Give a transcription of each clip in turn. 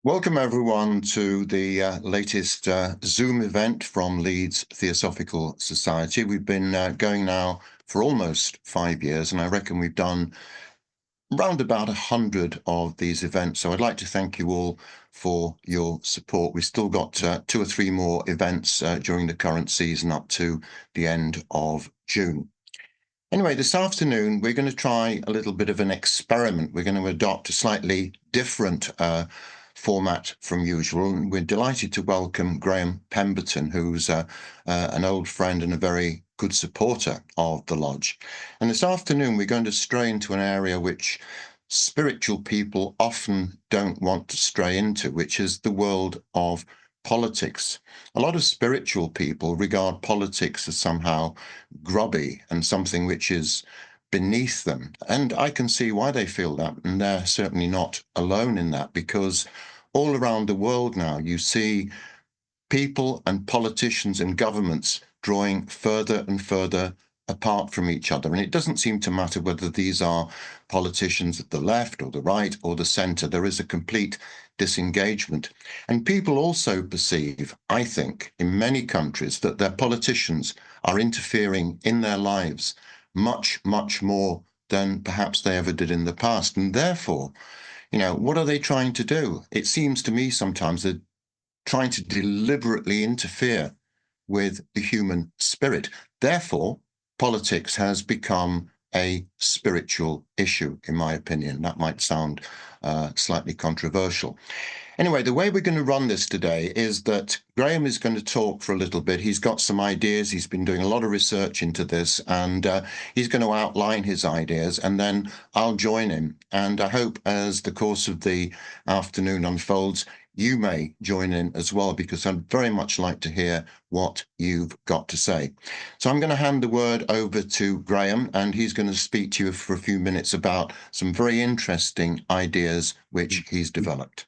Welcome everyone to the latest Zoom event from LEEDS Theosophical Society. We've been going now for almost 5 years, and I reckon we've done around about 100 of these events. So I'd like to thank you all for your support. We've still got 2 or 3 more events during the current season up to the end of June. Anyway, this afternoon, we're going to try a little bit of an experiment. We're going to adopt a slightly different format from usual. And we're delighted to welcome Graham Pemberton, who's an old friend and a very good supporter of the Lodge. And this afternoon, we're going to stray into an area which spiritual people often don't want to stray into, which is the world of politics. A lot of spiritual people regard politics as somehow grubby and something which is beneath them. And I can see why they feel that. And they're certainly not alone in that, because all around the world now, you see people and politicians and governments drawing further and further apart from each other. And it doesn't seem to matter whether these are politicians at the left or the right or the center. There is a complete disengagement. And people also perceive, I think, in many countries that their politicians are interfering in their lives much, much more than perhaps they ever did in the past. And therefore, what are they trying to do? It seems to me sometimes they're trying to deliberately interfere with the human spirit. Therefore, politics has become a spiritual issue, in my opinion. That might sound slightly controversial. Anyway, the way we're going to run this today is that Graham is going to talk for a little bit. He's got some ideas. He's been doing a lot of research into this, and he's going to outline his ideas, and then I'll join him. And I hope as the course of the afternoon unfolds, you may join in as well, because I'd very much like to hear what you've got to say. So I'm going to hand the word over to Graham, and he's going to speak to you for a few minutes about some very interesting ideas which he's developed.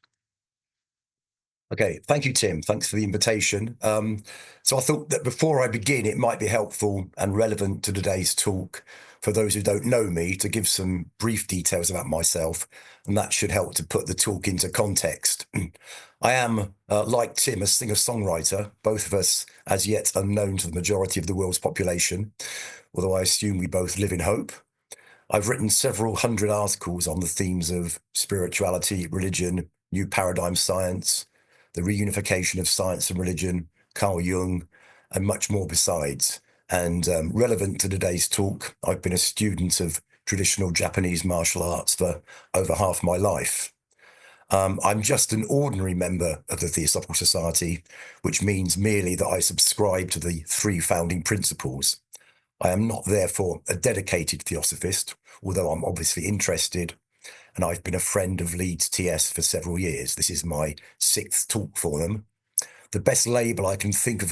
Okay, thank you, Tim. Thanks for the invitation. So I thought that before I begin, it might be helpful and relevant to today's talk for those who don't know me to give some brief details about myself, and that should help to put the talk into context. I am, like Tim, a singer-songwriter, both of us as yet unknown to the majority of the world's population, although I assume we both live in hope. I've written several hundred articles on the themes of spirituality, religion, new paradigm science, the reunification of science and religion, Carl Jung, and much more besides. And relevant to today's talk, I've been a student of traditional Japanese martial arts for over half my life. I'm just an ordinary member of the Theosophical Society, which means merely that I subscribe to the 3 founding principles. I am not, therefore, a dedicated theosophist, although I'm obviously interested, and I've been a friend of LEEDS TS for several years. This is my 6th talk for them. The best label I can think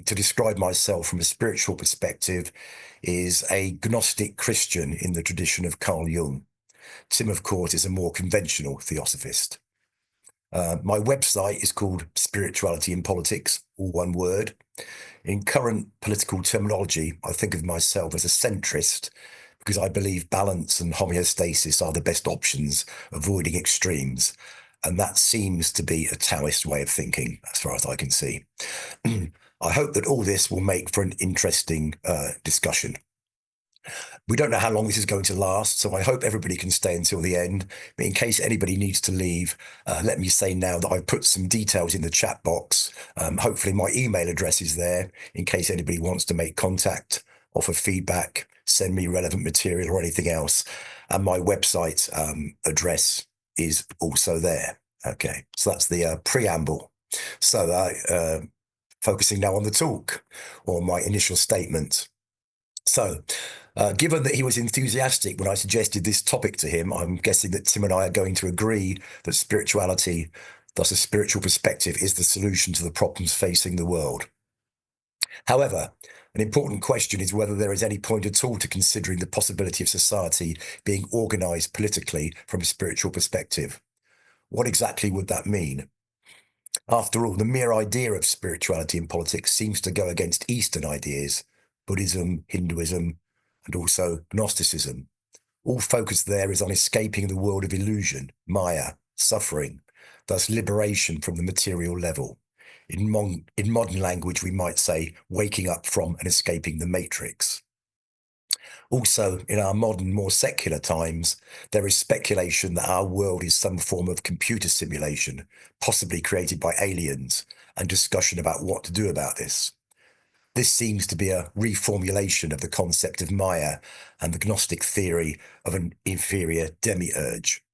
to describe myself from a spiritual perspective is a gnostic Christian in the tradition of Carl Jung. Tim, of course, is a more conventional theosophist. My website is called Spirituality in Politics, all one word. In current political terminology, I think of myself as a centrist because I believe balance and homeostasis are the best options, avoiding extremes. And that seems to be a Taoist way of thinking, as far as I can see. I hope that all this will make for an interesting discussion. We don't know how long this is going to last, so I hope everybody can stay until the end. But in case anybody needs to leave, let me say now that I've put some details in the chat box. Hopefully my email address is there in case anybody wants to make contact, offer feedback, send me relevant material or anything else. And my website address is also there. Okay, so that's the preamble. So focusing now on the talk, or my initial statement. So, given that he was enthusiastic when I suggested this topic to him, I'm guessing that Tim and I are going to agree that spirituality, thus a spiritual perspective, is the solution to the problems facing the world. However, an important question is whether there is any point at all to considering the possibility of society being organized politically from a spiritual perspective. What exactly would that mean? After all, the mere idea of spirituality in politics seems to go against Eastern ideas, Buddhism, Hinduism, and also Gnosticism. All focus there is on escaping the world of illusion, Maya, suffering, thus liberation from the material level. In modern language, we might say waking up from and escaping the matrix. Also, in our modern, more secular times, there is speculation that our world is some form of computer simulation, possibly created by aliens, and discussion about what to do about this. This seems to be a reformulation of the concept of Maya and the Gnostic theory of an inferior demiurge.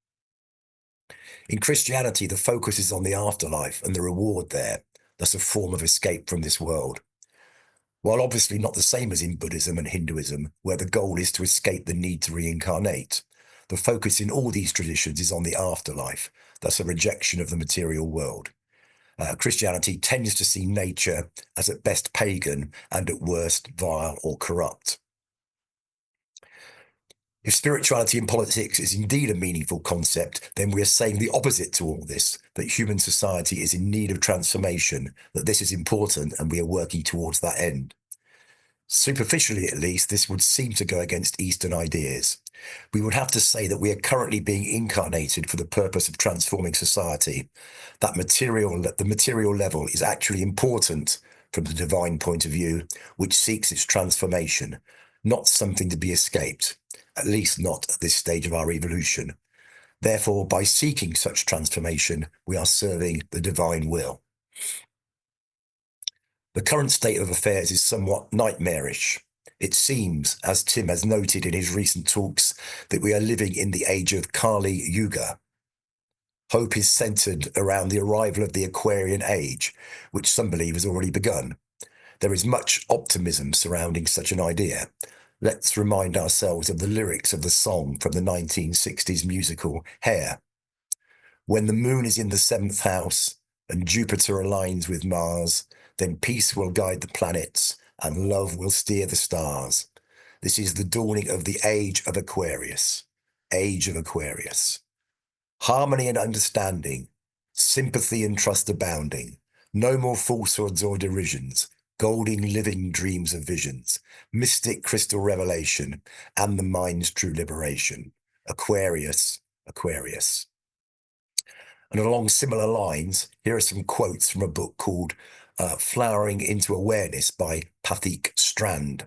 In Christianity, the focus is on the afterlife and the reward there, thus a form of escape from this world. While obviously not the same as in Buddhism and Hinduism, where the goal is to escape the need to reincarnate, the focus in all these traditions is on the afterlife, thus a rejection of the material world. Christianity tends to see nature as at best pagan and at worst vile or corrupt. If spirituality in politics is indeed a meaningful concept, then we are saying the opposite to all this, that human society is in need of transformation, that this is important and we are working towards that end. Superficially, at least, this would seem to go against Eastern ideas. We would have to say that we are currently being incarnated for the purpose of transforming society. The material level is actually important from the divine point of view, which seeks its transformation, not something to be escaped, at least not at this stage of our evolution. Therefore, by seeking such transformation, we are serving the divine will. The current state of affairs is somewhat nightmarish. It seems, as Tim has noted in his recent talks, that we are living in the age of Kali Yuga. Hope is centered around the arrival of the Aquarian age, which some believe has already begun. There is much optimism surrounding such an idea. Let's remind ourselves of the lyrics of the song from the 1960s musical Hair. When the moon is in the 7th house and Jupiter aligns with Mars, then peace will guide the planets and love will steer the stars. This is the dawning of the age of Aquarius. Age of Aquarius. Harmony and understanding, sympathy and trust abounding. No more falsehoods or derisions. Golden living dreams of visions. Mystic crystal revelation and the mind's true liberation. Aquarius, Aquarius. And along similar lines, here are some quotes from a book called Flowering into Awareness by Pathik Strand.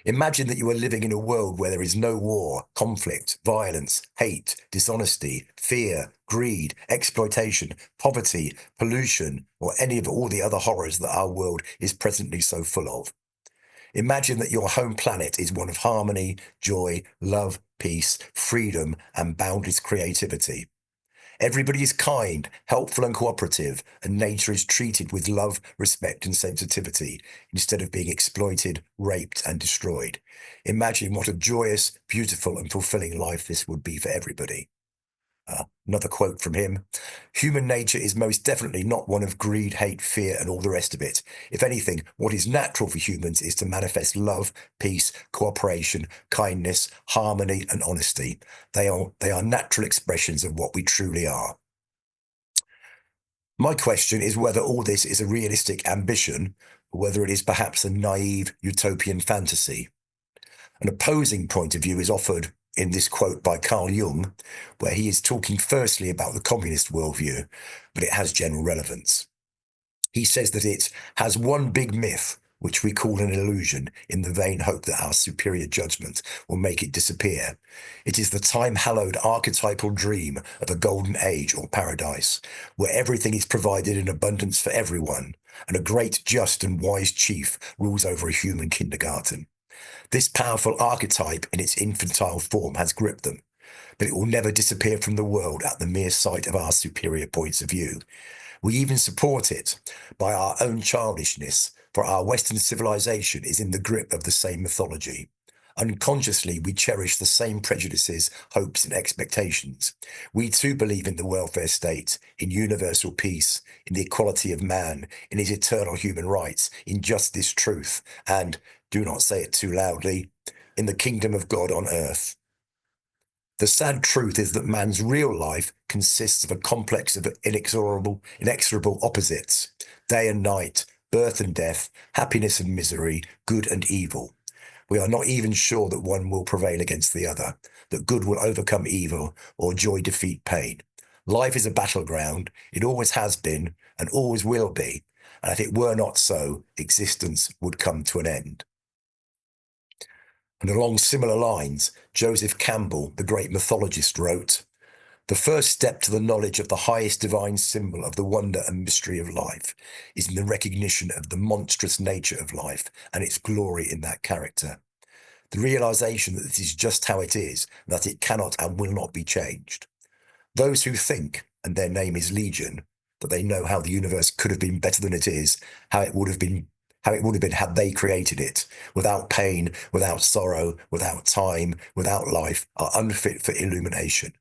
Imagine that you are living in a world where there is no war, conflict, violence, hate, dishonesty, fear, greed, exploitation, poverty, pollution, or any of all the other horrors that our world is presently so full of. Imagine that your home planet is one of harmony, joy, love, peace, freedom, and boundless creativity. Everybody is kind, helpful, and cooperative, and nature is treated with love, respect, and sensitivity instead of being exploited, raped, and destroyed. Imagine what a joyous, beautiful, and fulfilling life this would be for everybody. Another quote from him. Human nature is most definitely not one of greed, hate, fear, and all the rest of it. If anything, what is natural for humans is to manifest love, peace, cooperation, kindness, harmony, and honesty. They are natural expressions of what we truly are. My question is whether all this is a realistic ambition, or whether it is perhaps a naive utopian fantasy. An opposing point of view is offered in this quote by Carl Jung, where he is talking firstly about the communist worldview, but it has general relevance. He says that it has one big myth, which we call an illusion, in the vain hope that our superior judgment will make it disappear. It is the time-hallowed archetypal dream of a golden age or paradise, where everything is provided in abundance for everyone, and a great, just, and wise chief rules over a human kindergarten. This powerful archetype in its infantile form has gripped them, but it will never disappear from the world at the mere sight of our superior points of view. We even support it by our own childishness, for our Western civilization is in the grip of the same mythology. Unconsciously, we cherish the same prejudices, hopes, and expectations. We too believe in the welfare state, in universal peace, in the equality of man, in his eternal human rights, in justice, truth, and, do not say it too loudly, in the kingdom of God on earth. The sad truth is that man's real life consists of a complex of inexorable opposites, day and night, birth and death, happiness and misery, good and evil. We are not even sure that one will prevail against the other, that good will overcome evil or joy defeat pain. Life is a battleground. It always has been and always will be. And if it were not so, existence would come to an end. And along similar lines, Joseph Campbell, the great mythologist, wrote, "The first step to the knowledge of the highest divine symbol of the wonder and mystery of life is in the recognition of the monstrous nature of life and its glory in that character. The realization that this is just how it is, that it cannot and will not be changed. Those who think, and their name is Legion, that they know how the universe could have been better than it is, how it would have been had they created it, without pain, without sorrow, without time, without life, are unfit for illumination.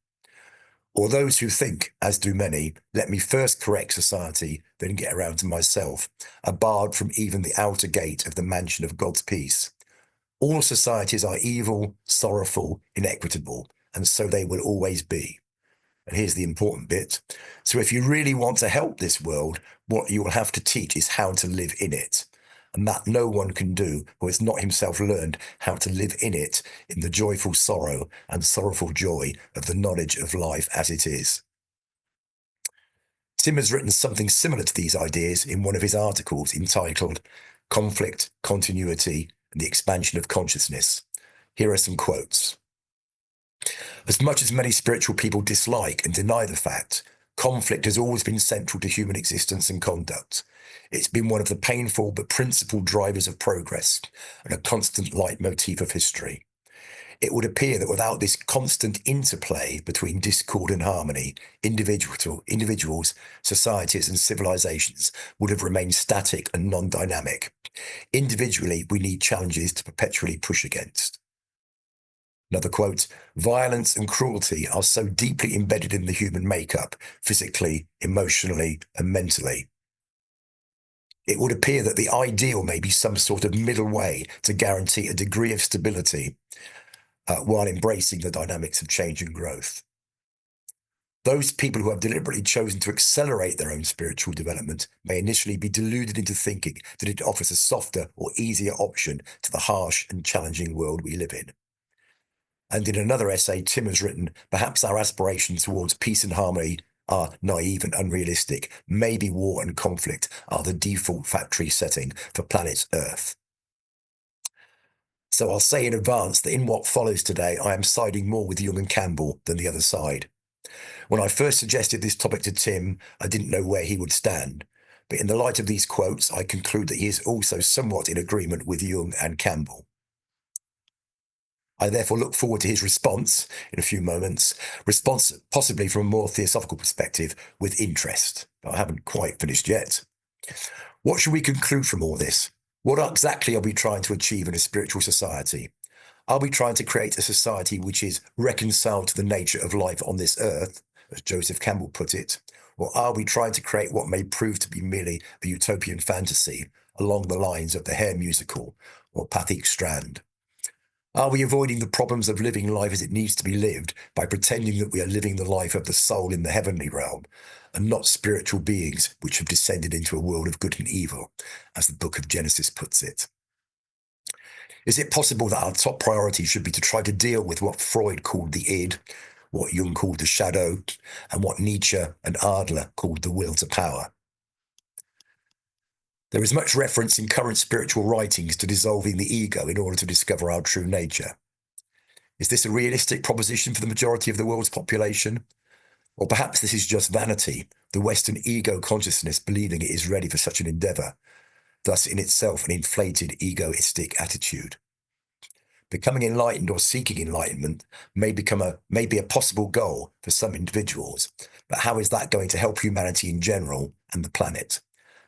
Or those who think, as do many, let me first correct society, then get around to myself, are barred from even the outer gate of the mansion of God's peace. All societies are evil, sorrowful, inequitable, and so they will always be." And here's the important bit. "So if you really want to help this world, what you will have to teach is how to live in it. And that no one can do who has not himself learned how to live in it, in the joyful sorrow and sorrowful joy of the knowledge of life as it is." Tim has written something similar to these ideas in one of his articles entitled "Conflict, Continuity, and the Expansion of Consciousness." Here are some quotes. "As much as many spiritual people dislike and deny the fact, conflict has always been central to human existence and conduct. It's been one of the painful but principal drivers of progress and a constant leitmotif of history. It would appear that without this constant interplay between discord and harmony, individuals, societies, and civilizations would have remained static and non-dynamic. Individually, we need challenges to perpetually push against." Another quote, "Violence and cruelty are so deeply embedded in the human makeup, physically, emotionally, and mentally. It would appear that the ideal may be some sort of middle way to guarantee a degree of stability while embracing the dynamics of change and growth. Those people who have deliberately chosen to accelerate their own spiritual development may initially be deluded into thinking that it offers a softer or easier option to the harsh and challenging world we live in." And in another essay Tim has written, "Perhaps our aspirations towards peace and harmony are naive and unrealistic. Maybe war and conflict are the default factory setting for planet Earth." So I'll say in advance that in what follows today, I am siding more with Jung and Campbell than the other side. When I first suggested this topic to Tim, I didn't know where he would stand. But in the light of these quotes, I conclude that he is also somewhat in agreement with Jung and Campbell. I therefore look forward to his response in a few moments, possibly from a more theosophical perspective, with interest. But I haven't quite finished yet. What should we conclude from all this? What exactly are we trying to achieve in a spiritual society? Are we trying to create a society which is reconciled to the nature of life on this earth, as Joseph Campbell put it? Or are we trying to create what may prove to be merely a utopian fantasy along the lines of the Hair musical or Pathik Strand? Are we avoiding the problems of living life as it needs to be lived by pretending that we are living the life of the soul in the heavenly realm and not spiritual beings which have descended into a world of good and evil, as the book of Genesis puts it? Is it possible that our top priority should be to try to deal with what Freud called the id, what Jung called the shadow, and what Nietzsche and Adler called the will to power? There is much reference in current spiritual writings to dissolving the ego in order to discover our true nature. Is this a realistic proposition for the majority of the world's population? Or perhaps this is just vanity, the Western ego consciousness believing it is ready for such an endeavor, thus in itself an inflated egoistic attitude. Becoming enlightened or seeking enlightenment may be a possible goal for some individuals, but how is that going to help humanity in general and the planet?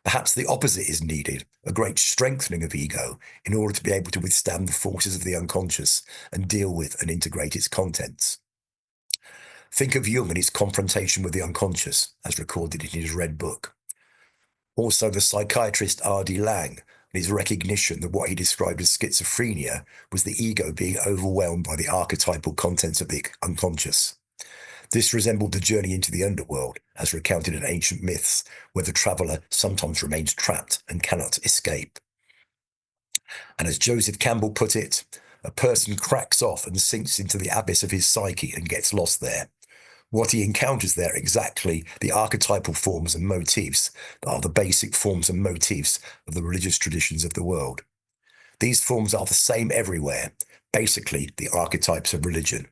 Perhaps the opposite is needed, a great strengthening of ego in order to be able to withstand the forces of the unconscious and deal with and integrate its contents. Think of Jung and his confrontation with the unconscious, as recorded in his Red Book. Also, the psychiatrist R.D. Laing and his recognition that what he described as schizophrenia was the ego being overwhelmed by the archetypal contents of the unconscious. This resembled the journey into the underworld, as recounted in ancient myths, where the traveller sometimes remains trapped and cannot escape. And as Joseph Campbell put it, a person cracks off and sinks into the abyss of his psyche and gets lost there. What he encounters there exactly the archetypal forms and motifs that are the basic forms and motifs of the religious traditions of the world. These forms are the same everywhere, basically the archetypes of religion.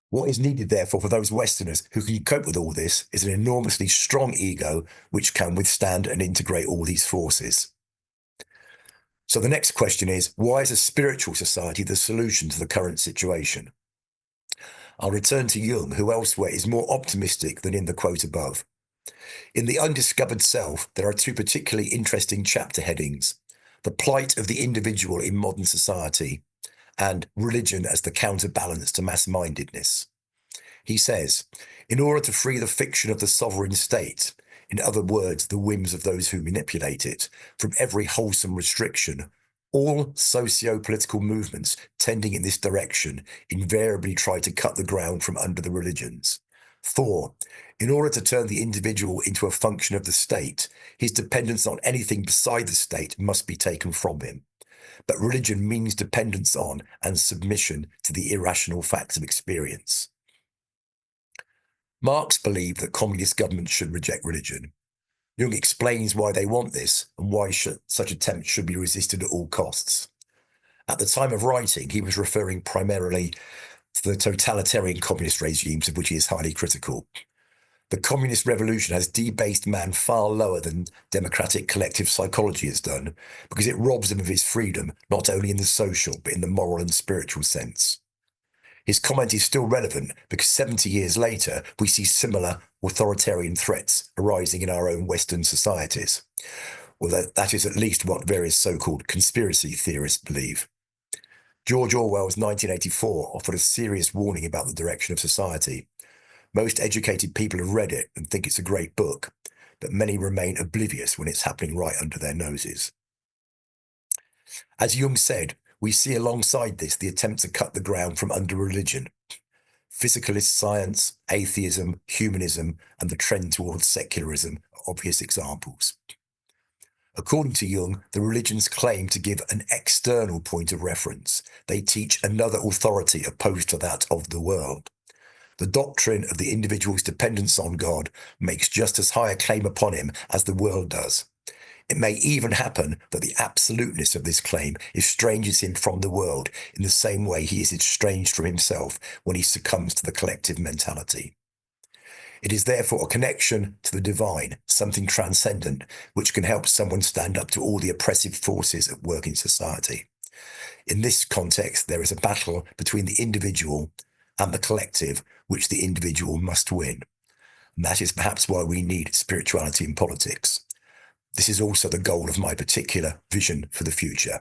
What is needed, therefore, for those Westerners who can cope with all this is an enormously strong ego which can withstand and integrate all these forces. So the next question is, why is a spiritual society the solution to the current situation? I'll return to Jung, who elsewhere is more optimistic than in the quote above. In The Undiscovered Self, there are two particularly interesting chapter headings: the plight of the individual in modern society and religion as the counterbalance to mass-mindedness. He says, in order to free the fiction of the sovereign state, in other words, the whims of those who manipulate it, from every wholesome restriction, all socio-political movements tending in this direction invariably try to cut the ground from under the religions. For, in order to turn the individual into a function of the state, his dependence on anything beside the state must be taken from him. But religion means dependence on and submission to the irrational facts of experience. Marx believed that communist governments should reject religion. Jung explains why they want this and why such attempts should be resisted at all costs. At the time of writing, he was referring primarily to the totalitarian communist regimes of which he is highly critical. The communist revolution has debased man far lower than democratic collective psychology has done, because it robs him of his freedom, not only in the social, but in the moral and spiritual sense. His comment is still relevant because 70 years later, we see similar authoritarian threats arising in our own Western societies. Well, that is at least what various so-called conspiracy theorists believe. George Orwell's 1984 offered a serious warning about the direction of society. Most educated people have read it and think it's a great book, but many remain oblivious when it's happening right under their noses. As Jung said, we see alongside this the attempt to cut the ground from under religion. Physicalist science, atheism, humanism, and the trend towards secularism are obvious examples. According to Jung, the religions claim to give an external point of reference. They teach another authority opposed to that of the world. The doctrine of the individual's dependence on God makes just as high a claim upon him as the world does. It may even happen that the absoluteness of this claim estranges him from the world in the same way he is estranged from himself when he succumbs to the collective mentality. It is therefore a connection to the divine, something transcendent, which can help someone stand up to all the oppressive forces at work in society. In this context, there is a battle between the individual and the collective, which the individual must win. And that is perhaps why we need spirituality in politics. This is also the goal of my particular vision for the future.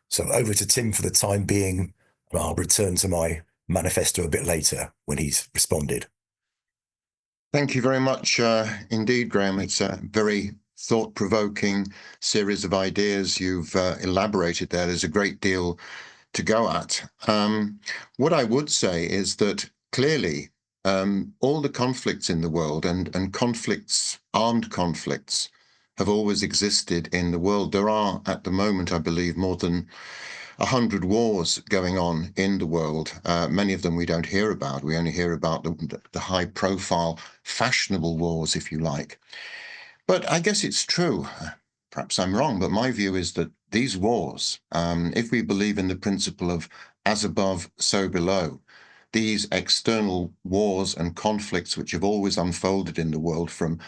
So over to Tim for the time being, and I'll return to my manifesto a bit later when he's responded. Thank you very much indeed, Graham. It's a very thought-provoking series of ideas you've elaborated there. There's a great deal to go at. What I would say is that clearly all the conflicts in the world and conflicts, armed conflicts, have always existed in the world. There are, at the moment, I believe, more than 100 wars going on in the world. Many of them we don't hear about. We only hear about the high-profile, fashionable wars, if you like. But I guess it's true. Perhaps I'm wrong, but my view is that these wars, if we believe in the principle of as above, so below, these external wars and conflicts which have always unfolded in the world, from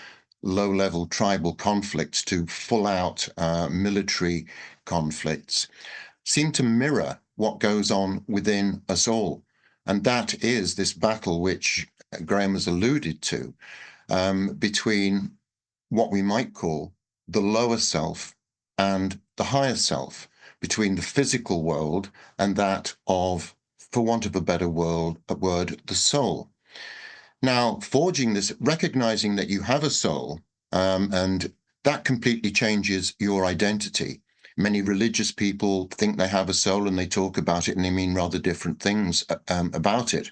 low-level tribal conflicts to full-out military conflicts, seem to mirror what goes on within us all. And that is this battle which Graham has alluded to between what we might call the lower self and the higher self, between the physical world and that of, for want of a better word, the soul. Now, forging this, recognizing that you have a soul, and that completely changes your identity. Many religious people think they have a soul and they talk about it and they mean rather different things about it.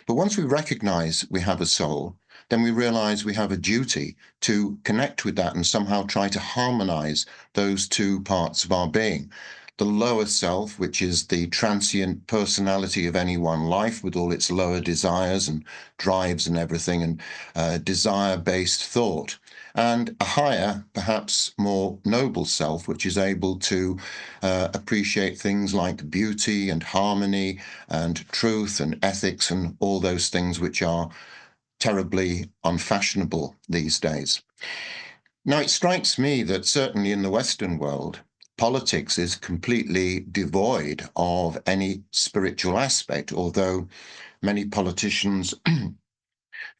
But once we recognize we have a soul, then we realize we have a duty to connect with that and somehow try to harmonize those two parts of our being. the lower self, which is the transient personality of any one life with all its lower desires and drives and everything, and desire-based thought, and a higher, perhaps more noble self, which is able to appreciate things like beauty and harmony and truth and ethics and all those things which are terribly unfashionable these days. Now, it strikes me that certainly in the Western world, politics is completely devoid of any spiritual aspect, although many politicians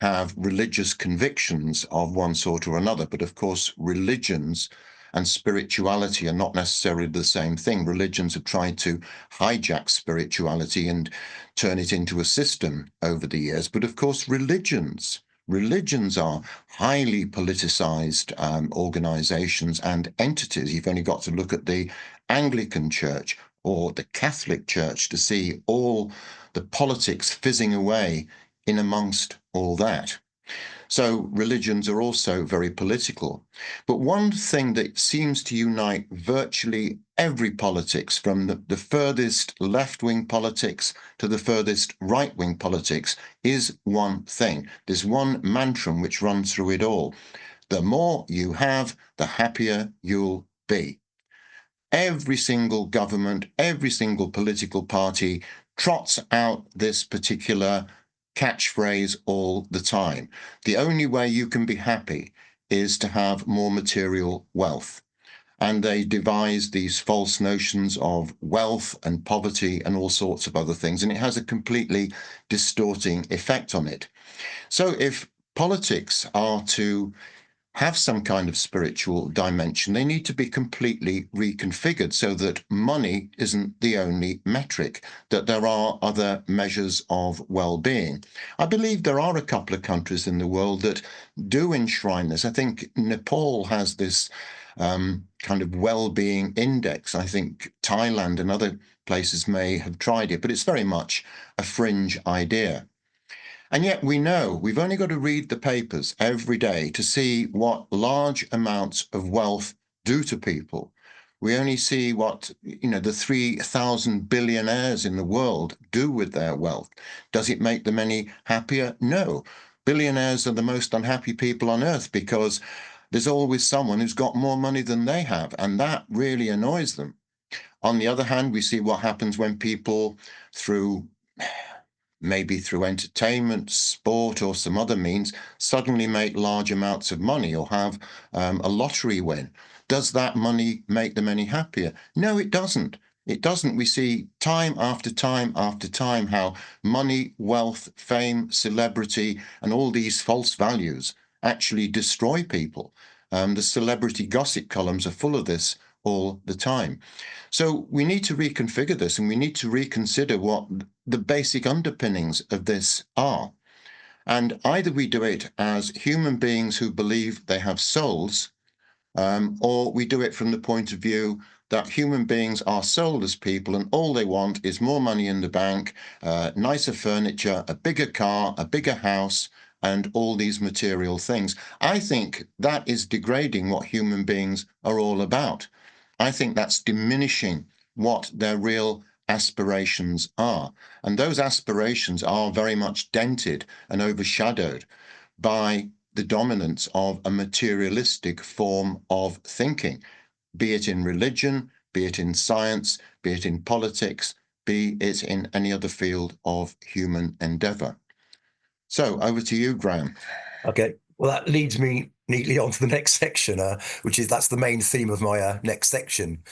have religious convictions of one sort or another. But of course, religions and spirituality are not necessarily the same thing. Religions have tried to hijack spirituality and turn it into a system over the years. But of course, religions are highly politicized organizations and entities. You've only got to look at the Anglican Church or the Catholic Church to see all the politics fizzing away in amongst all that. So religions are also very political. But one thing that seems to unite virtually every politics, from the furthest left-wing politics to the furthest right-wing politics, is one thing. There's one mantra which runs through it all. The more you have, the happier you'll be. Every single government, every single political party trots out this particular catchphrase all the time. The only way you can be happy is to have more material wealth. And they devise these false notions of wealth and poverty and all sorts of other things. And it has a completely distorting effect on it. So if politics are to have some kind of spiritual dimension, they need to be completely reconfigured so that money isn't the only metric, that there are other measures of well-being. I believe there are a couple of countries in the world that do enshrine this. I think Nepal has this kind of well-being index. I think Thailand and other places may have tried it, but it's very much a fringe idea. And yet we know we've only got to read the papers every day to see what large amounts of wealth do to people. We only see what, the 3,000 billionaires in the world do with their wealth. Does it make them any happier? No. Billionaires are the most unhappy people on earth because there's always someone who's got more money than they have, and that really annoys them. On the other hand, we see what happens when people, maybe through entertainment, sport, or some other means, suddenly make large amounts of money or have a lottery win. Does that money make them any happier? No, it doesn't. It doesn't. We see time after time after time how money, wealth, fame, celebrity, and all these false values actually destroy people. The celebrity gossip columns are full of this all the time. So we need to reconfigure this, and we need to reconsider what the basic underpinnings of this are. And either we do it as human beings who believe they have souls, or we do it from the point of view that human beings are soulless people and all they want is more money in the bank, nicer furniture, a bigger car, a bigger house, and all these material things. I think that is degrading what human beings are all about. I think that's diminishing what their real aspirations are. And those aspirations are very much dented and overshadowed by the dominance of a materialistic form of thinking, be it in religion, be it in science, be it in politics, be it in any other field of human endeavor. So over to you, Graham. Okay, well, that leads me neatly on to the next section, that's the main theme of my next section.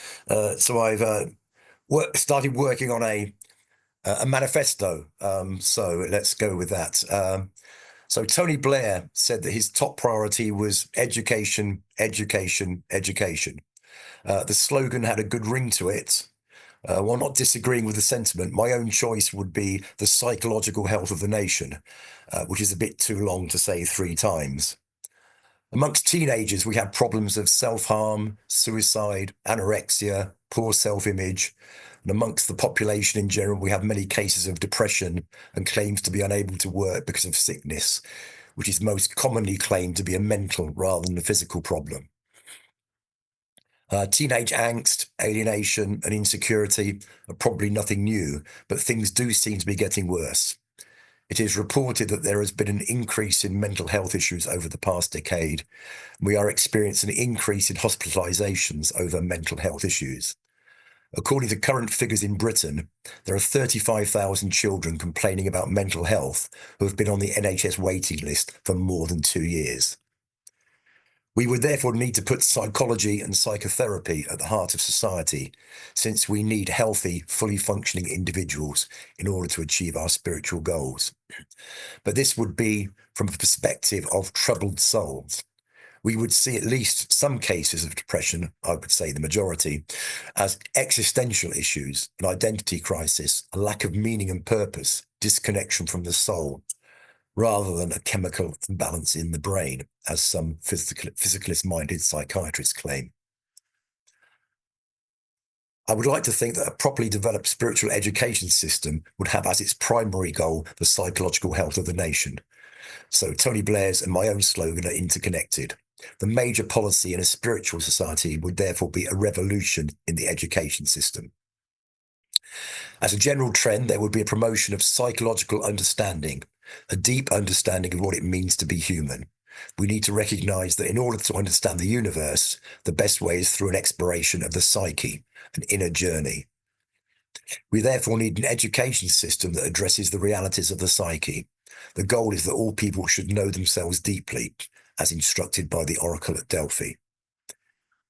So I've started working on a manifesto. So let's go with that. So Tony Blair said that his top priority was education, education, education. The slogan had a good ring to it. While not disagreeing with the sentiment, my own choice would be the psychological health of the nation, which is a bit too long to say 3 times. Amongst teenagers, we have problems of self-harm, suicide, anorexia, poor self-image. And amongst the population in general, we have many cases of depression and claims to be unable to work because of sickness, which is most commonly claimed to be a mental rather than a physical problem. Teenage angst, alienation, and insecurity are probably nothing new, but things do seem to be getting worse. It is reported that there has been an increase in mental health issues over the past decade. We are experiencing an increase in hospitalizations over mental health issues. According to current figures in Britain, there are 35,000 children complaining about mental health who have been on the NHS waiting list for more than 2 years. We would therefore need to put psychology and psychotherapy at the heart of society, since we need healthy, fully functioning individuals in order to achieve our spiritual goals. But this would be from a perspective of troubled souls. We would see at least some cases of depression, I would say the majority, as existential issues, an identity crisis, a lack of meaning and purpose, disconnection from the soul, rather than a chemical imbalance in the brain, as some physicalist-minded psychiatrists claim. I would like to think that a properly developed spiritual education system would have as its primary goal the psychological health of the nation. So Tony Blair's and my own slogan are interconnected. The major policy in a spiritual society would therefore be a revolution in the education system. As a general trend, there would be a promotion of psychological understanding, a deep understanding of what it means to be human. We need to recognize that in order to understand the universe, the best way is through an exploration of the psyche, an inner journey. We therefore need an education system that addresses the realities of the psyche. The goal is that all people should know themselves deeply, as instructed by the Oracle at Delphi.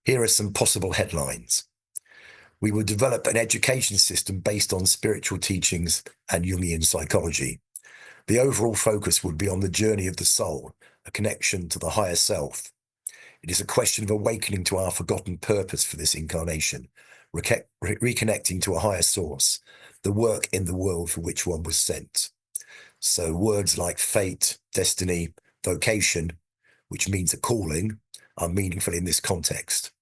Here are some possible headlines. We will develop an education system based on spiritual teachings and Jungian psychology. The overall focus would be on the journey of the soul, a connection to the higher self. It is a question of awakening to our forgotten purpose for this incarnation, reconnecting to a higher source, the work in the world for which one was sent. So words like fate, destiny, vocation, which means a calling, are meaningful in this context.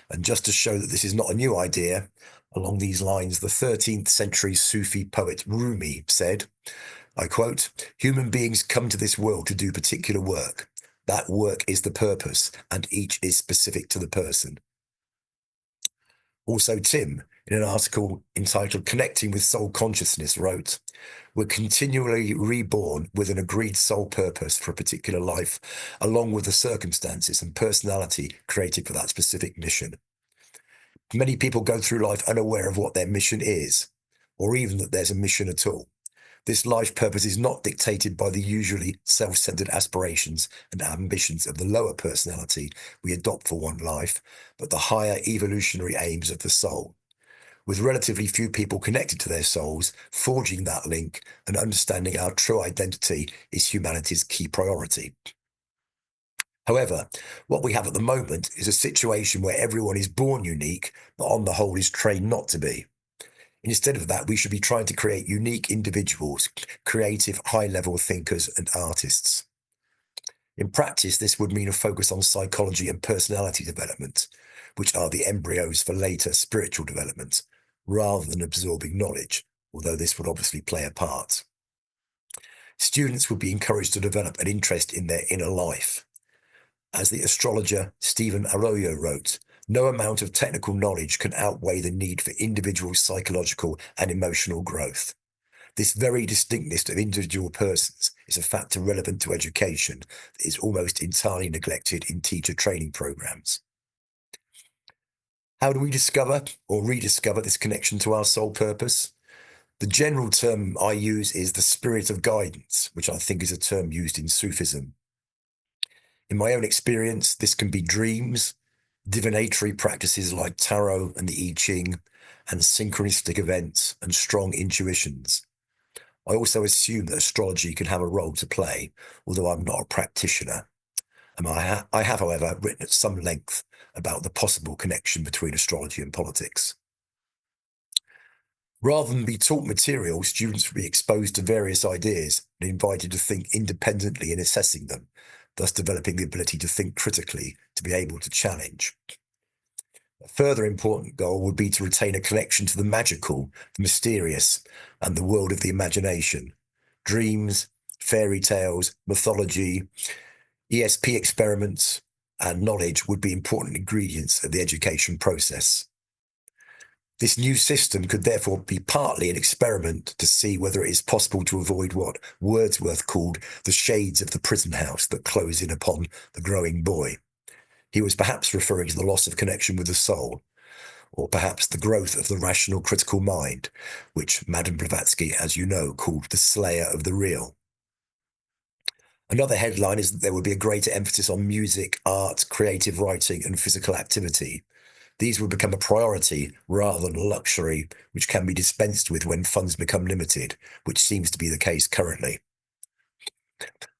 And just to show that this is not a new idea, along these lines, the 13th century Sufi poet Rumi said, I quote, "Human beings come to this world to do particular work. That work is the purpose, and each is specific to the person." Also, Tim, in an article entitled Connecting with Soul Consciousness, wrote, "We're continually reborn with an agreed soul purpose for a particular life, along with the circumstances and personality created for that specific mission. Many people go through life unaware of what their mission is, or even that there's a mission at all. This life purpose is not dictated by the usually self-centered aspirations and ambitions of the lower personality we adopt for one life, but the higher evolutionary aims of the soul. With relatively few people connected to their souls, forging that link and understanding our true identity is humanity's key priority. However, what we have at the moment is a situation where everyone is born unique, but on the whole is trained not to be. Instead of that, we should be trying to create unique individuals, creative, high-level thinkers and artists. In practice, this would mean a focus on psychology and personality development, which are the embryos for later spiritual development, rather than absorbing knowledge, although this would obviously play a part. Students would be encouraged to develop an interest in their inner life. As the astrologer Stephen Arroyo wrote, no amount of technical knowledge can outweigh the need for individual psychological and emotional growth. This very distinctness of individual persons is a factor relevant to education that is almost entirely neglected in teacher training programs. How do we discover or rediscover this connection to our soul purpose? The general term I use is the spirit of guidance, which I think is a term used in Sufism. In my own experience, this can be dreams, divinatory practices like tarot and the I Ching, and synchronistic events and strong intuitions. I also assume that astrology can have a role to play, although I'm not a practitioner. I have, however, written at some length about the possible connection between astrology and politics. Rather than be taught material, students will be exposed to various ideas and invited to think independently in assessing them, thus developing the ability to think critically, to be able to challenge. A further important goal would be to retain a connection to the magical, the mysterious, and the world of the imagination. Dreams, fairy tales, mythology, ESP experiments, and knowledge would be important ingredients of the education process. This new system could therefore be partly an experiment to see whether it is possible to avoid what Wordsworth called the shades of the prison house that close in upon the growing boy. He was perhaps referring to the loss of connection with the soul, or perhaps the growth of the rational critical mind, which Madame Blavatsky, as you know, called the slayer of the real. Another headline is that there would be a greater emphasis on music, art, creative writing, and physical activity. These would become a priority rather than a luxury, which can be dispensed with when funds become limited, which seems to be the case currently.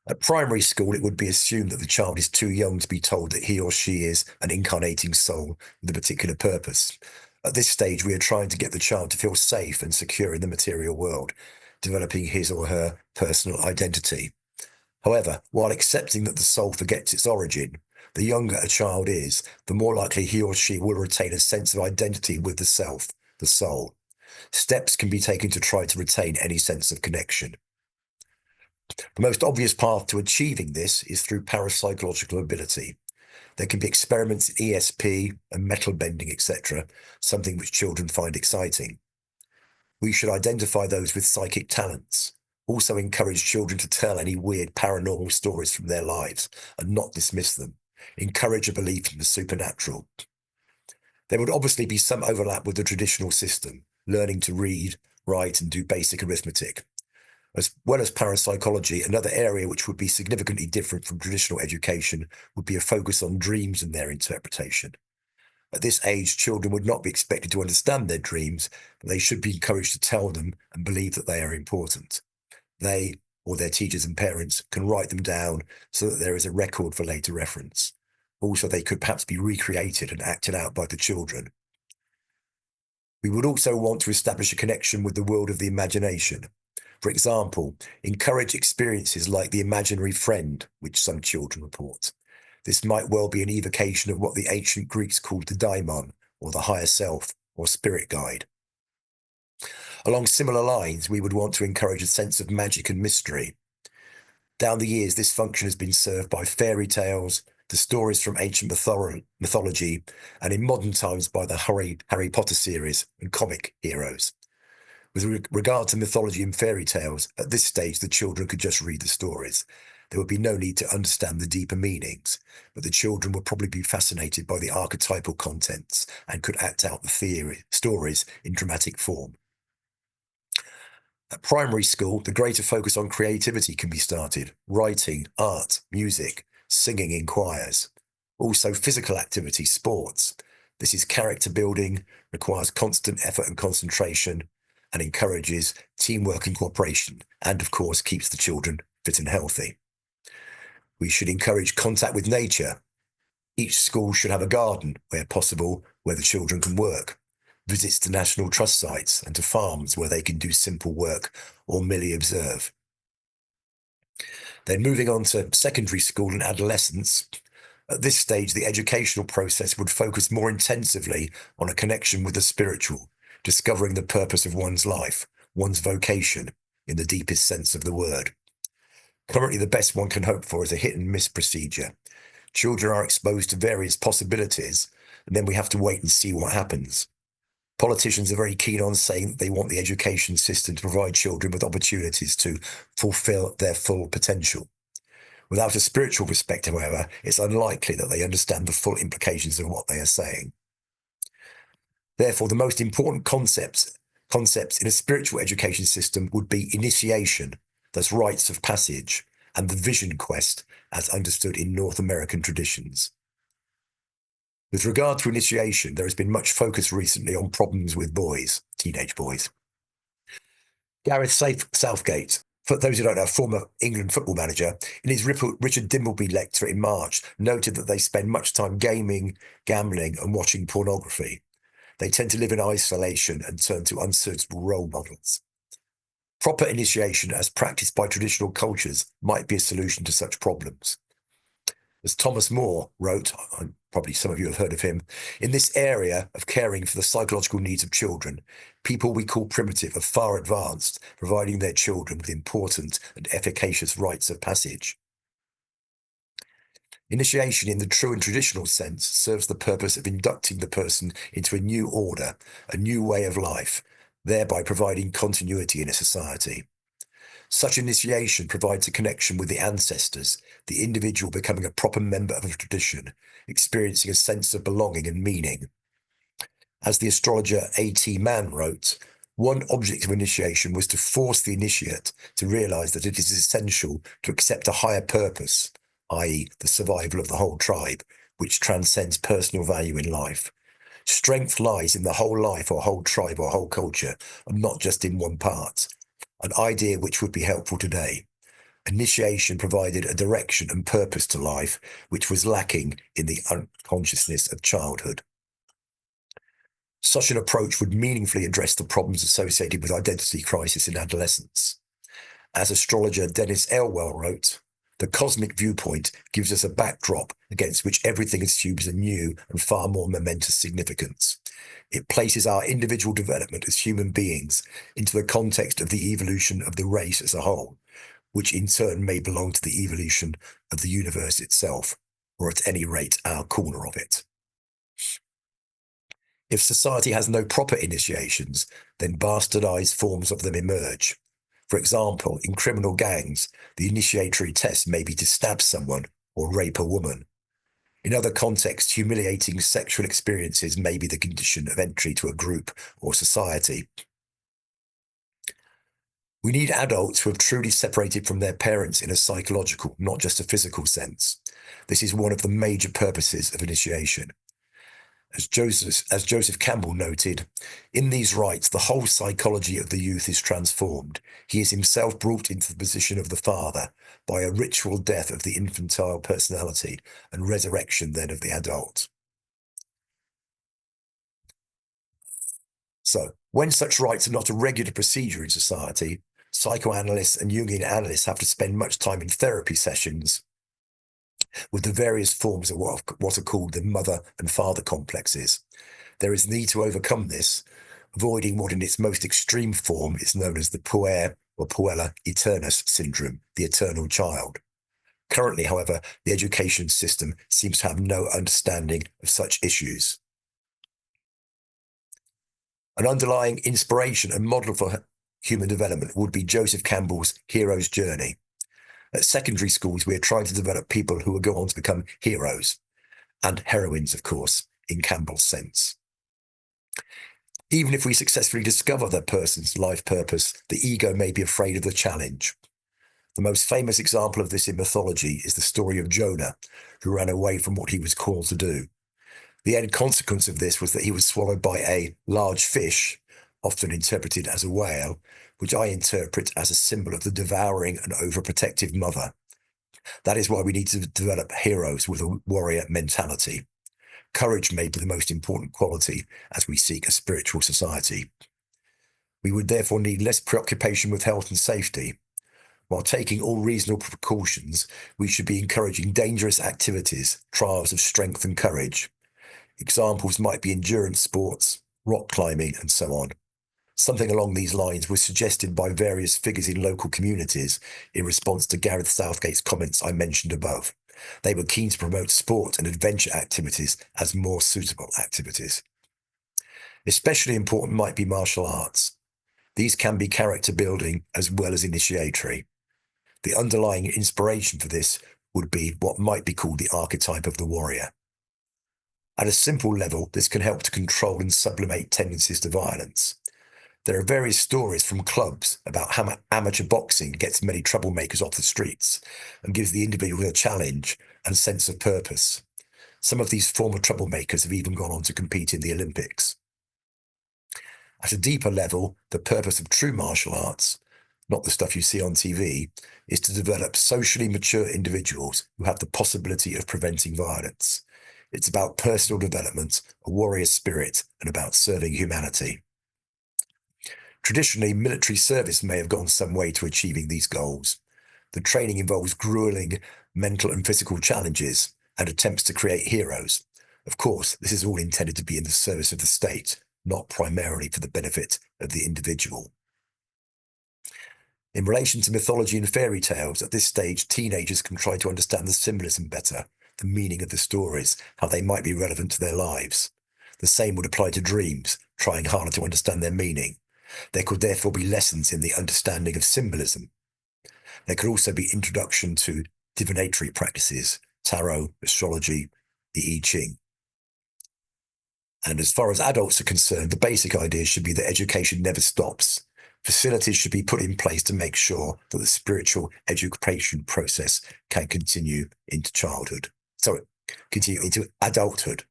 At primary school, it would be assumed that the child is too young to be told that he or she is an incarnating soul with a particular purpose. At this stage, we are trying to get the child to feel safe and secure in the material world, developing his or her personal identity. However, while accepting that the soul forgets its origin, the younger a child is, the more likely he or she will retain a sense of identity with the self, the soul. Steps can be taken to try to retain any sense of connection. The most obvious path to achieving this is through parapsychological ability. There can be experiments in ESP and metal bending, etc., something which children find exciting. We should identify those with psychic talents. Also encourage children to tell any weird paranormal stories from their lives and not dismiss them. Encourage a belief in the supernatural. There would obviously be some overlap with the traditional system, learning to read, write, and do basic arithmetic. As well as parapsychology, another area which would be significantly different from traditional education would be a focus on dreams and their interpretation. At this age, children would not be expected to understand their dreams, but they should be encouraged to tell them and believe that they are important. They, or their teachers and parents, can write them down so that there is a record for later reference. Also, they could perhaps be recreated and acted out by the children. We would also want to establish a connection with the world of the imagination. For example, encourage experiences like the imaginary friend, which some children report. This might well be an evocation of what the ancient Greeks called the daimon, or the higher self, or spirit guide. Along similar lines, we would want to encourage a sense of magic and mystery. Down the years, this function has been served by fairy tales, the stories from ancient mythology, and in modern times by the Harry Potter series and comic heroes. With regard to mythology and fairy tales, at this stage, the children could just read the stories. There would be no need to understand the deeper meanings, but the children would probably be fascinated by the archetypal contents and could act out the stories in dramatic form. At primary school, the greater focus on creativity can be started: writing, art, music, singing in choirs. Also, physical activity, sports. This is character building, requires constant effort and concentration, and encourages teamwork and cooperation, and of course keeps the children fit and healthy. We should encourage contact with nature. Each school should have a garden, where possible, where the children can work. Visits to National Trust sites and to farms where they can do simple work or merely observe. Then moving on to secondary school and adolescence. At this stage, the educational process would focus more intensively on a connection with the spiritual, discovering the purpose of one's life, one's vocation, in the deepest sense of the word. Currently, the best one can hope for is a hit and miss procedure. Children are exposed to various possibilities, and then we have to wait and see what happens. Politicians are very keen on saying that they want the education system to provide children with opportunities to fulfill their full potential. Without a spiritual perspective, however, it's unlikely that they understand the full implications of what they are saying. Therefore, the most important concepts in a spiritual education system would be initiation, thus rites of passage, and the vision quest as understood in North American traditions. With regard to initiation, there has been much focus recently on problems with boys, teenage boys. Gareth Southgate, for those who don't know, former England football manager, in his Richard Dimbleby lecture in March, noted that they spend much time gaming, gambling, and watching pornography. They tend to live in isolation and turn to unsuitable role models. Proper initiation, as practiced by traditional cultures, might be a solution to such problems. As Thomas More wrote, probably some of you have heard of him, in this area of caring for the psychological needs of children, people we call primitive are far advanced, providing their children with important and efficacious rites of passage. Initiation in the true and traditional sense serves the purpose of inducting the person into a new order, a new way of life, thereby providing continuity in a society. Such initiation provides a connection with the ancestors, the individual becoming a proper member of a tradition, experiencing a sense of belonging and meaning. As the astrologer A.T. Mann wrote, one object of initiation was to force the initiate to realize that it is essential to accept a higher purpose, i.e., the survival of the whole tribe, which transcends personal value in life. Strength lies in the whole life or whole tribe or whole culture, and not just in one part, an idea which would be helpful today. Initiation provided a direction and purpose to life, which was lacking in the unconsciousness of childhood. Such an approach would meaningfully address the problems associated with identity crisis in adolescence. As astrologer Dennis Elwell wrote, the cosmic viewpoint gives us a backdrop against which everything assumes a new and far more momentous significance. It places our individual development as human beings into the context of the evolution of the race as a whole, which in turn may belong to the evolution of the universe itself, or at any rate, our corner of it. If society has no proper initiations, then bastardized forms of them emerge. For example, in criminal gangs, the initiatory test may be to stab someone or rape a woman. In other contexts, humiliating sexual experiences may be the condition of entry to a group or society. We need adults who have truly separated from their parents in a psychological, not just a physical sense. This is one of the major purposes of initiation. As Joseph Campbell noted, in these rites, the whole psychology of the youth is transformed. He is himself brought into the position of the father by a ritual death of the infantile personality and resurrection then of the adult. So, when such rites are not a regular procedure in society, psychoanalysts and Jungian analysts have to spend much time in therapy sessions with the various forms of what are called the mother and father complexes. There is need to overcome this, avoiding what in its most extreme form is known as the puer or puella aeternus syndrome, the eternal child. Currently, however, the education system seems to have no understanding of such issues. An underlying inspiration and model for human development would be Joseph Campbell's hero's journey. At secondary schools, we are trying to develop people who will go on to become heroes, and heroines, of course, in Campbell's sense. Even if we successfully discover that person's life purpose, the ego may be afraid of the challenge. The most famous example of this in mythology is the story of Jonah, who ran away from what he was called to do. The end consequence of this was that he was swallowed by a large fish, often interpreted as a whale, which I interpret as a symbol of the devouring and overprotective mother. That is why we need to develop heroes with a warrior mentality. Courage may be the most important quality as we seek a spiritual society. We would therefore need less preoccupation with health and safety. While taking all reasonable precautions, we should be encouraging dangerous activities, trials of strength and courage. Examples might be endurance sports, rock climbing, and so on. Something along these lines was suggested by various figures in local communities in response to Gareth Southgate's comments I mentioned above. They were keen to promote sport and adventure activities as more suitable activities. Especially important might be martial arts. These can be character building as well as initiatory. The underlying inspiration for this would be what might be called the archetype of the warrior. At a simple level, this can help to control and sublimate tendencies to violence. There are various stories from clubs about how amateur boxing gets many troublemakers off the streets and gives the individual a challenge and sense of purpose. Some of these former troublemakers have even gone on to compete in the Olympics. At a deeper level, the purpose of true martial arts, not the stuff you see on TV, is to develop socially mature individuals who have the possibility of preventing violence. It's about personal development, a warrior spirit, and about serving humanity. Traditionally, military service may have gone some way to achieving these goals. The training involves grueling mental and physical challenges and attempts to create heroes. Of course, this is all intended to be in the service of the state, not primarily for the benefit of the individual. In relation to mythology and fairy tales, at this stage, teenagers can try to understand the symbolism better. the meaning of the stories, how they might be relevant to their lives. The same would apply to dreams, trying harder to understand their meaning. There could therefore be lessons in the understanding of symbolism. There could also be introduction to divinatory practices, tarot, astrology, the I Ching. And as far as adults are concerned, the basic idea should be that education never stops. Facilities should be put in place to make sure that the spiritual education process can continue into continue into adulthood.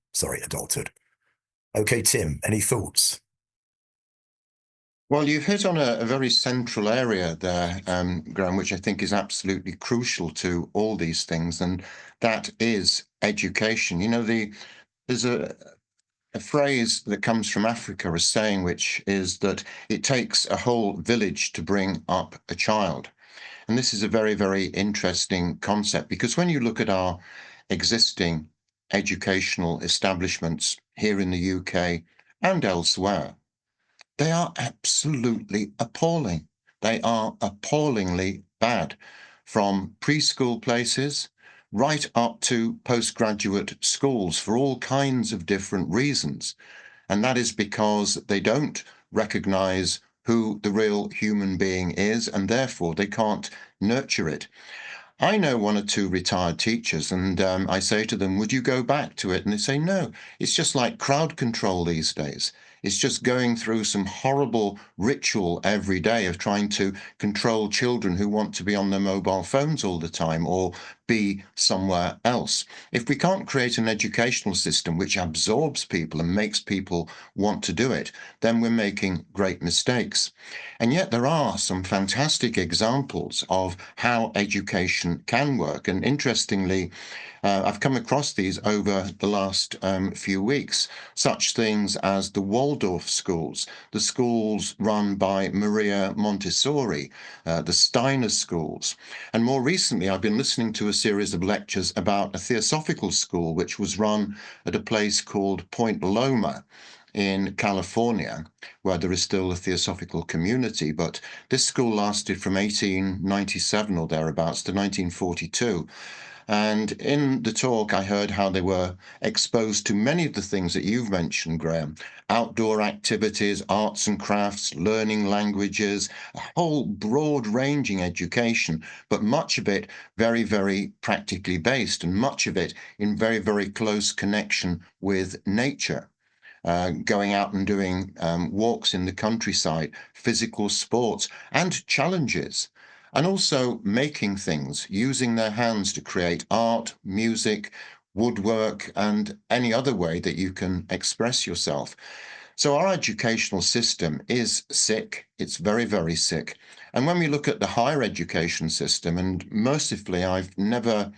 Adulthood. Okay, Tim, any thoughts? Well, you've hit on a very central area there, Graham, which I think is absolutely crucial to all these things, and that is education. You know, there's a phrase that comes from Africa, a saying, which is that it takes a whole village to bring up a child. And this is a very, very interesting concept, because when you look at our existing educational establishments here in the UK and elsewhere, they are absolutely appalling. They are appallingly bad, from preschool places right up to postgraduate schools for all kinds of different reasons. And that is because they don't recognize who the real human being is, and therefore they can't nurture it. I know one or two retired teachers, and I say to them, would you go back to it? And they say, no, it's just like crowd control these days. It's just going through some horrible ritual every day of trying to control children who want to be on their mobile phones all the time or be somewhere else. If we can't create an educational system which absorbs people and makes people want to do it, then we're making great mistakes. And yet there are some fantastic examples of how education can work. And interestingly, I've come across these over the last few weeks, such things as the Waldorf schools, the schools run by Maria Montessori, the Steiner schools. And more recently, I've been listening to a series of lectures about a Theosophical school, which was run at a place called Point Loma in California, where there is still a Theosophical community. But this school lasted from 1897 or thereabouts to 1942. And in the talk, I heard how they were exposed to many of the things that you've mentioned, Graham: outdoor activities, arts and crafts, learning languages, a whole broad-ranging education, but much of it very, very practically based, and much of it in very, very close connection with nature. Going out and doing walks in the countryside, physical sports, and challenges, and also making things, using their hands to create art, music, woodwork, and any other way that you can express yourself. So our educational system is sick. It's very, very sick. And when we look at the higher education system, and mercifully, I've never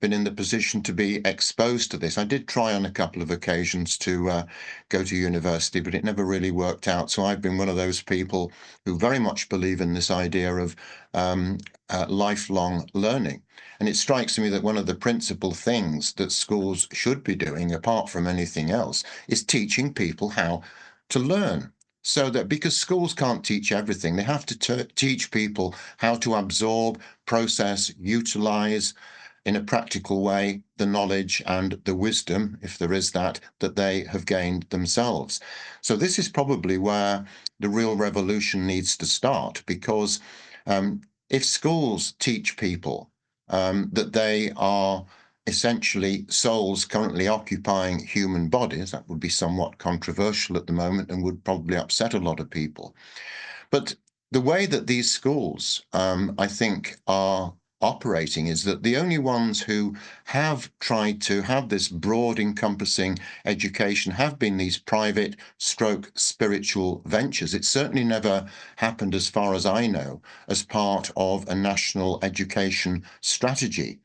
been in the position to be exposed to this. I did try on a couple of occasions to go to university, but it never really worked out. So I've been one of those people who very much believe in this idea of lifelong learning. And it strikes me that one of the principal things that schools should be doing, apart from anything else, is teaching people how to learn. So that, because schools can't teach everything, they have to teach people how to absorb, process, utilize in a practical way the knowledge and the wisdom, if there is that they have gained themselves. So this is probably where the real revolution needs to start, because if schools teach people that they are essentially souls currently occupying human bodies, that would be somewhat controversial at the moment and would probably upset a lot of people. But the way that these schools, I think, are operating is that the only ones who have tried to have this broad encompassing education have been these private stroke spiritual ventures. It certainly never happened, as far as I know, as part of a national education strategy,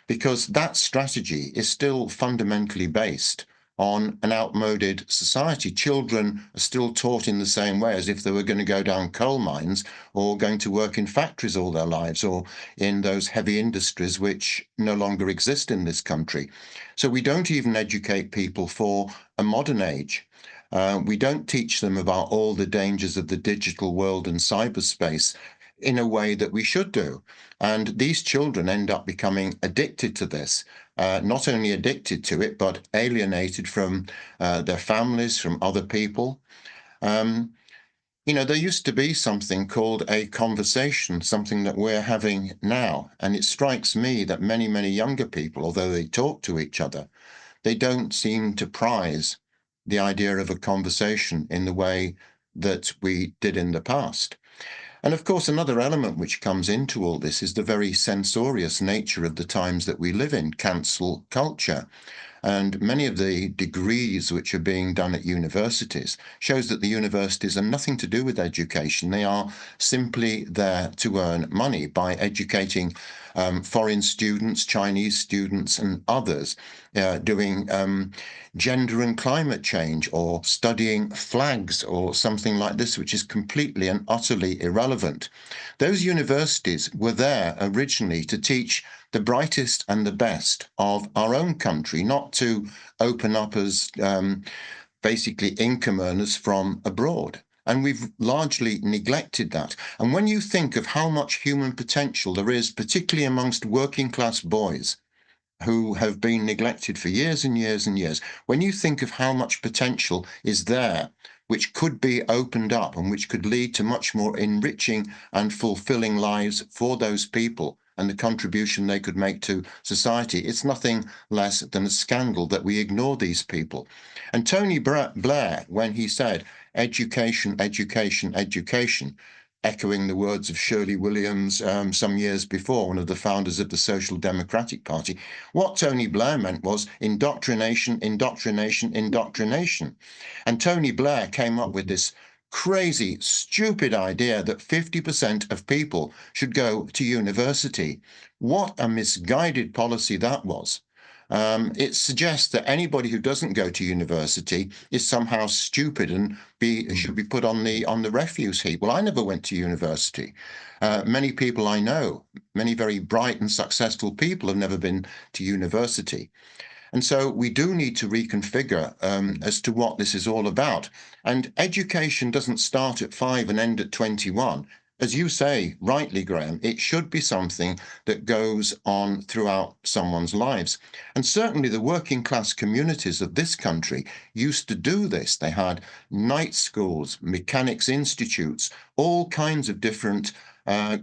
because that strategy is still fundamentally based on an outmoded society. Children are still taught in the same way as if they were going to go down coal mines or going to work in factories all their lives, or in those heavy industries which no longer exist in this country. So we don't even educate people for a modern age. We don't teach them about all the dangers of the digital world and cyberspace. in a way that we should do. And these children end up becoming addicted to this, not only addicted to it, but alienated from their families, from other people. There used to be something called a conversation, something that we're having now. And it strikes me that many, many younger people, although they talk to each other, they don't seem to prize the idea of a conversation in the way that we did in the past. And of course, another element which comes into all this is the very censorious nature of the times that we live in, cancel culture. And many of the degrees which are being done at universities shows that the universities are nothing to do with education. They are simply there to earn money by educating foreign students, Chinese students, and others, doing gender and climate change, or studying flags, or something like this, which is completely and utterly irrelevant. Those universities were there originally to teach the brightest and the best of our own country, not to open up as basically income earners from abroad. And we've largely neglected that. And when you think of how much human potential there is, particularly amongst working class boys who have been neglected for years and years and years, when you think of how much potential is there, which could be opened up and which could lead to much more enriching and fulfilling lives for those people, and the contribution they could make to society, it's nothing less than a scandal that we ignore these people. And Tony Blair, when he said, education, education, education, echoing the words of Shirley Williams some years before, one of the founders of the Social Democratic Party, what Tony Blair meant was indoctrination, indoctrination, indoctrination. And Tony Blair came up with this crazy, stupid idea that 50% of people should go to university. What a misguided policy that was. It suggests that anybody who doesn't go to university is somehow stupid and should be put on the refuse heap. Well, I never went to university. Many people I know, many very bright and successful people, have never been to university. And so we do need to reconfigure as to what this is all about. And education doesn't start at 5 and end at 21. As you say, rightly, Graham, it should be something that goes on throughout someone's lives. And certainly the working class communities of this country used to do this. They had night schools, mechanics institutes, all kinds of different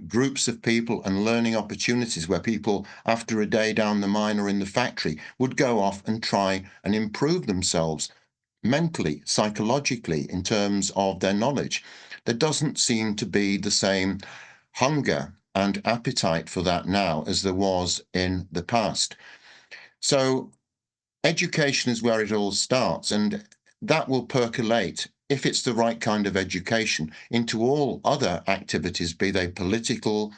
groups of people and learning opportunities where people, after a day down the mine or in the factory, would go off and try and improve themselves mentally, psychologically, in terms of their knowledge. There doesn't seem to be the same hunger and appetite for that now as there was in the past. So education is where it all starts, and that will percolate, if it's the right kind of education, into all other activities, be they political,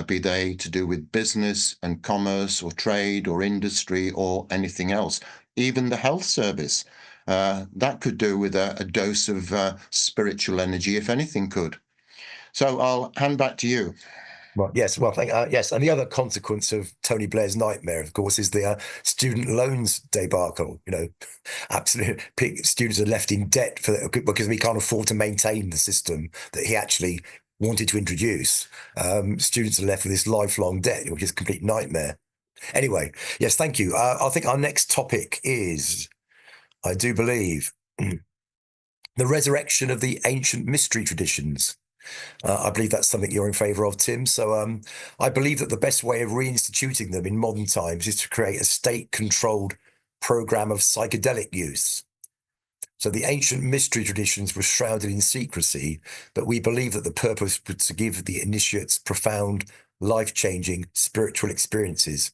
be they to do with business and commerce or trade or industry or anything else, even the health service. That could do with a dose of spiritual energy, if anything could. So I'll hand back to you. Well, yes. Well, yes. And the other consequence of Tony Blair's nightmare, of course, is the student loans debacle. Absolutely, students are left in debt because we can't afford to maintain the system that he actually wanted to introduce. Students are left with this lifelong debt, which is a complete nightmare. Anyway, yes, thank you. I think our next topic is, I do believe, the resurrection of the ancient mystery traditions. I believe that's something you're in favour of, Tim. So I believe that the best way of reinstituting them in modern times is to create a state-controlled program of psychedelic use. So the ancient mystery traditions were shrouded in secrecy, but we believe that the purpose was to give the initiates profound, life-changing spiritual experiences,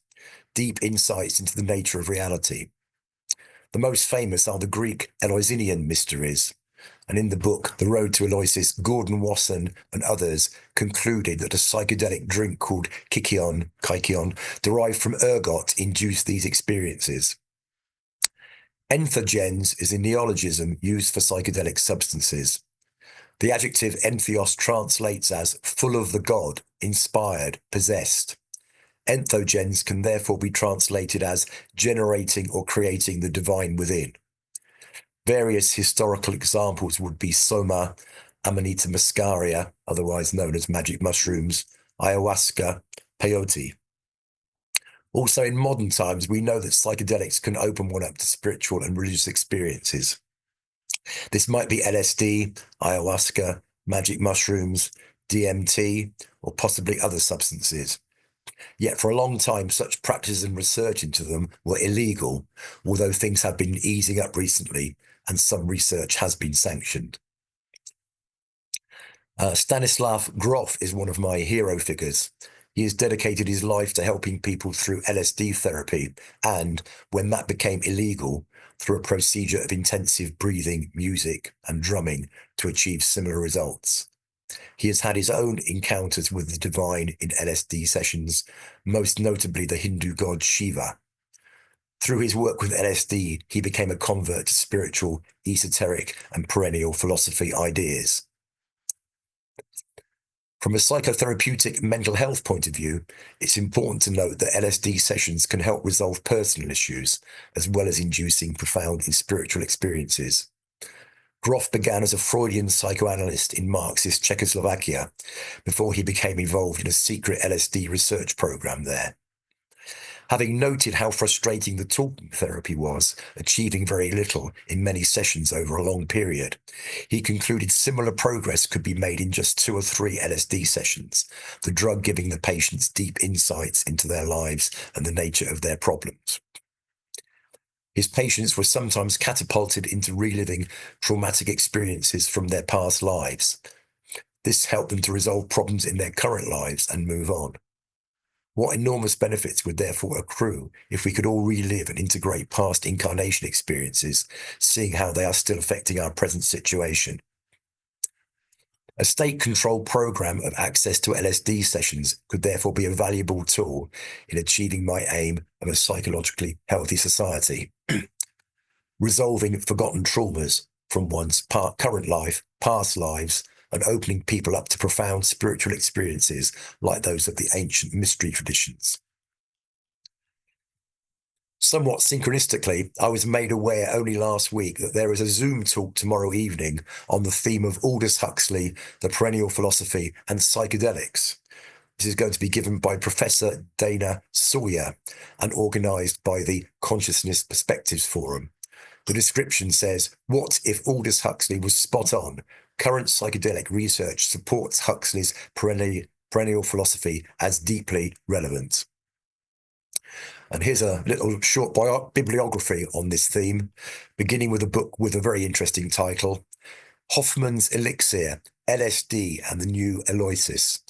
deep insights into the nature of reality. The most famous are the Greek Eleusinian mysteries. And in the book, The Road to Eleusis, Gordon Wasson and others concluded that a psychedelic drink called kykeon, derived from ergot, induced these experiences. Entheogens is a neologism used for psychedelic substances. The adjective entheos translates as full of the god, inspired, possessed. Entheogens can therefore be translated as generating or creating the divine within. Various historical examples would be Soma Amanita muscaria, otherwise known as magic mushrooms, ayahuasca, peyote. Also, in modern times, we know that psychedelics can open one up to spiritual and religious experiences. This might be LSD, ayahuasca, magic mushrooms, DMT, or possibly other substances. Yet for a long time, such practices and research into them were illegal, although things have been easing up recently and some research has been sanctioned. Stanislav Grof is one of my hero figures. He has dedicated his life to helping people through LSD therapy and, when that became illegal, through a procedure of intensive breathing, music, and drumming to achieve similar results. He has had his own encounters with the divine in LSD sessions, most notably the Hindu god Shiva. Through his work with LSD, he became a convert to spiritual, esoteric, and perennial philosophy ideas. From a psychotherapeutic mental health point of view, it's important to note that LSD sessions can help resolve personal issues, as well as inducing profound and spiritual experiences. Grof began as a Freudian psychoanalyst in Marxist Czechoslovakia before he became involved in a secret LSD research program there. Having noted how frustrating the talking therapy was, achieving very little in many sessions over a long period, he concluded similar progress could be made in just 2 or 3 LSD sessions, the drug giving the patients deep insights into their lives and the nature of their problems. His patients were sometimes catapulted into reliving traumatic experiences from their past lives. This helped them to resolve problems in their current lives and move on. What enormous benefits would therefore accrue if we could all relive and integrate past incarnation experiences, seeing how they are still affecting our present situation. A state-controlled program of access to LSD sessions could therefore be a valuable tool in achieving my aim of a psychologically healthy society. Resolving forgotten traumas from one's current life, past lives, and opening people up to profound spiritual experiences like those of the ancient mystery traditions. Somewhat synchronistically, I was made aware only last week that there is a Zoom talk tomorrow evening on the theme of Aldous Huxley, the perennial philosophy, and psychedelics. This is going to be given by Professor Dana Sawyer and organised by the Consciousness Perspectives Forum. The description says, "What if Aldous Huxley was spot on? Current psychedelic research supports Huxley's perennial philosophy as deeply relevant." And here's a little short bibliography on this theme, beginning with a book with a very interesting title, Hoffman's Elixir, LSD and the New Eloisis.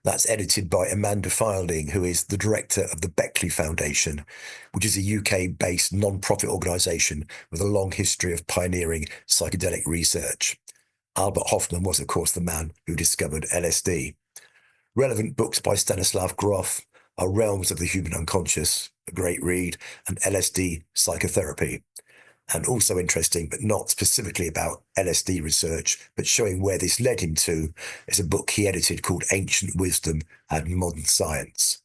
That's edited by Amanda Fielding, who is the director of the Beckley Foundation, which is a UK-based non-profit organisation with a long history of pioneering psychedelic research. Albert Hoffman was, of course, the man who discovered LSD. Relevant books by Stanislav Grof are Realms of the Human Unconscious, a great read, and LSD Psychotherapy. And also interesting, but not specifically about LSD research, but showing where this led him to, is a book he edited called Ancient Wisdom and Modern Science.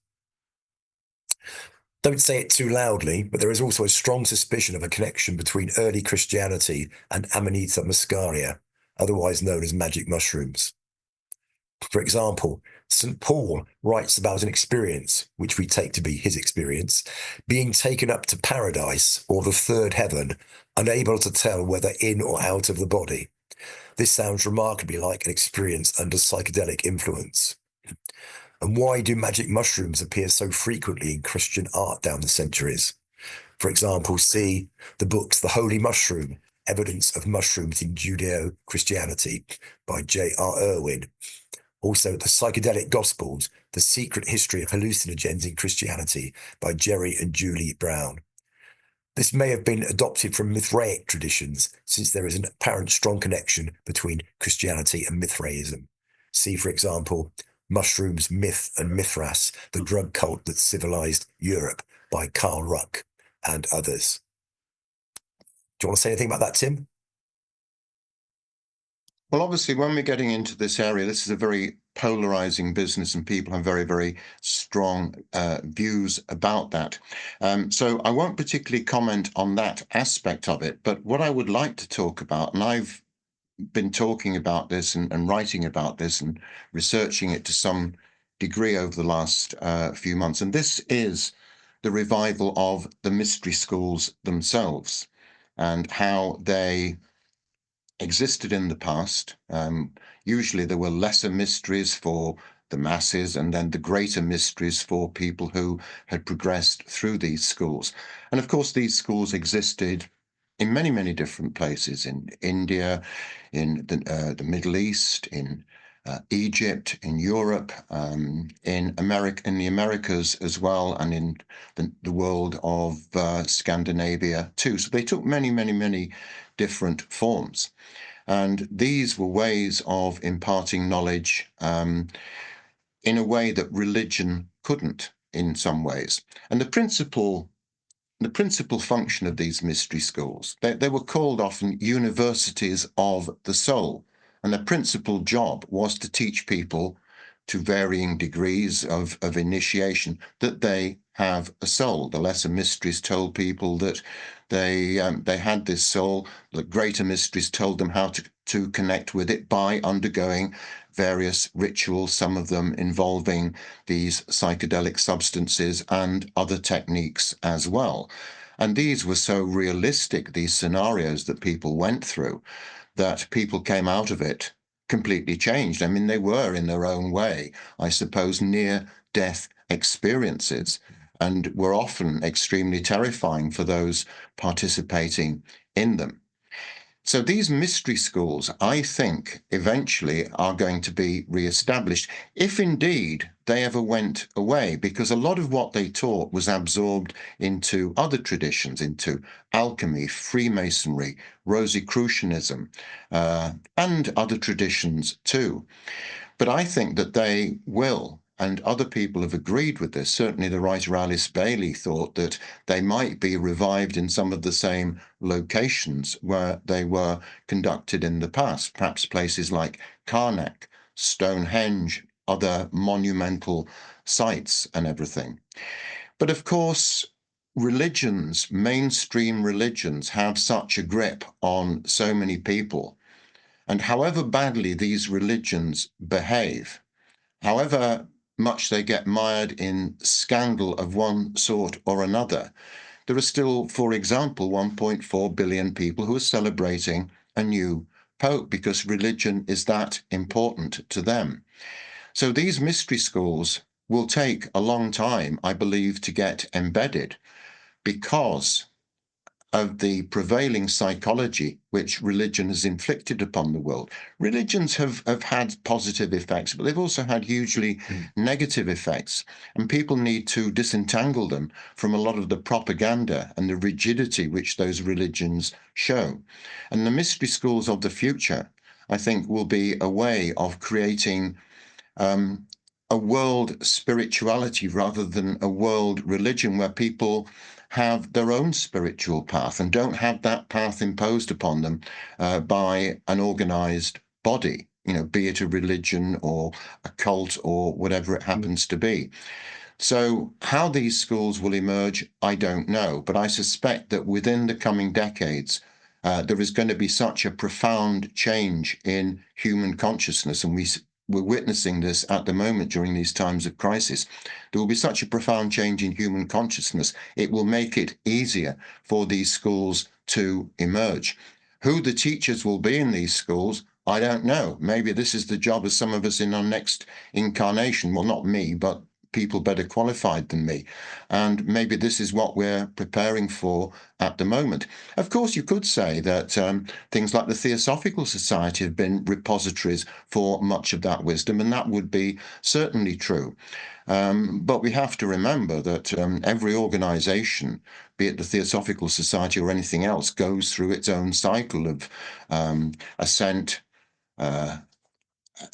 Don't say it too loudly, but there is also a strong suspicion of a connection between early Christianity and Amanita muscaria, otherwise known as magic mushrooms. For example, St. Paul writes about an experience, which we take to be his experience, being taken up to paradise or the third heaven, unable to tell whether in or out of the body. This sounds remarkably like an experience under psychedelic influence. And why do magic mushrooms appear so frequently in Christian art down the centuries? For example, see the books The Holy Mushroom, Evidence of Mushrooms in Judeo-Christianity by J.R. Irwin. Also, The Psychedelic Gospels, The Secret History of Hallucinogens in Christianity by Jerry and Julie Brown. This may have been adopted from Mithraic traditions, since there is an apparent strong connection between Christianity and Mithraism. See, for example, Mushrooms, Myth and Mithras, The Drug Cult That Civilized Europe by Carl Ruck and others. Do you want to say anything about that, Tim? Well, obviously, when we're getting into this area, this is a very polarizing business and people have very, very strong views about that. So I won't particularly comment on that aspect of it, but what I would like to talk about, and I've been talking about this and writing about this and researching it to some degree over the last few months. And this is the revival of the mystery schools themselves and how they existed in the past. Usually there were lesser mysteries for the masses and then the greater mysteries for people who had progressed through these schools. And of course, these schools existed in many, many different places, in India, in the Middle East, in Egypt, in Europe, in America, in the Americas as well, and in the world of Scandinavia too. So they took many, many, many different forms. And these were ways of imparting knowledge in a way that religion couldn't in some ways. And the principal function of these mystery schools, they were called often universities of the soul. And their principal job was to teach people to varying degrees of initiation that they have a soul. The lesser mysteries told people that they had this soul. The greater mysteries told them how to connect with it by undergoing various rituals, some of them involving these psychedelic substances and other techniques as well. And these were so realistic, these scenarios that people went through, that people came out of it completely changed. I mean, they were in their own way, I suppose, near-death experiences, and were often extremely terrifying for those participating in them. So these mystery schools, I think, eventually are going to be re-established, if indeed they ever went away, because a lot of what they taught was absorbed into other traditions, into alchemy, Freemasonry, Rosicrucianism, and other traditions too. But I think that they will, and other people have agreed with this. Certainly the writer Alice Bailey thought that they might be revived in some of the same locations where they were conducted in the past, perhaps places like Karnak, Stonehenge, other monumental sites and everything. But of course, religions, mainstream religions, have such a grip on so many people. And however badly these religions behave, however much they get mired in scandal of one sort or another, there are still, for example, 1.4 billion people who are celebrating a new pope because religion is that important to them. So these mystery schools will take a long time, I believe, to get embedded because of the prevailing psychology which religion has inflicted upon the world. Religions have had positive effects, but they've also had hugely negative effects. And people need to disentangle them from a lot of the propaganda and the rigidity which those religions show. And the mystery schools of the future, I think, will be a way of creating a world spirituality rather than a world religion where people have their own spiritual path and don't have that path imposed upon them by an organized body, be it a religion or a cult or whatever it happens to be. So how these schools will emerge, I don't know, but I suspect that within the coming decades, there is going to be such a profound change in human consciousness, and we're witnessing this at the moment during these times of crisis. There will be such a profound change in human consciousness. It will make it easier for these schools to emerge. Who the teachers will be in these schools, I don't know. Maybe this is the job of some of us in our next incarnation. Well, not me, but people better qualified than me. And maybe this is what we're preparing for at the moment. Of course, you could say that things like the Theosophical Society have been repositories for much of that wisdom, and that would be certainly true. But we have to remember that every organization, be it the Theosophical Society or anything else, goes through its own cycle of ascent,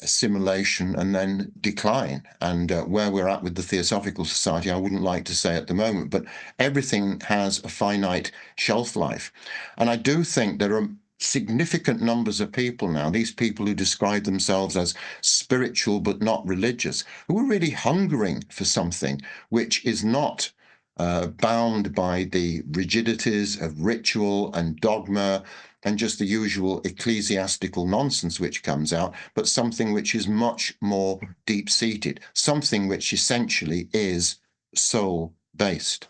assimilation, and then decline. And where we're at with the Theosophical Society, I wouldn't like to say at the moment, but everything has a finite shelf life. And I do think there are significant numbers of people now, these people who describe themselves as spiritual but not religious, who are really hungering for something which is not bound by the rigidities of ritual and dogma and just the usual ecclesiastical nonsense which comes out, but something which is much more deep-seated, something which essentially is soul-based.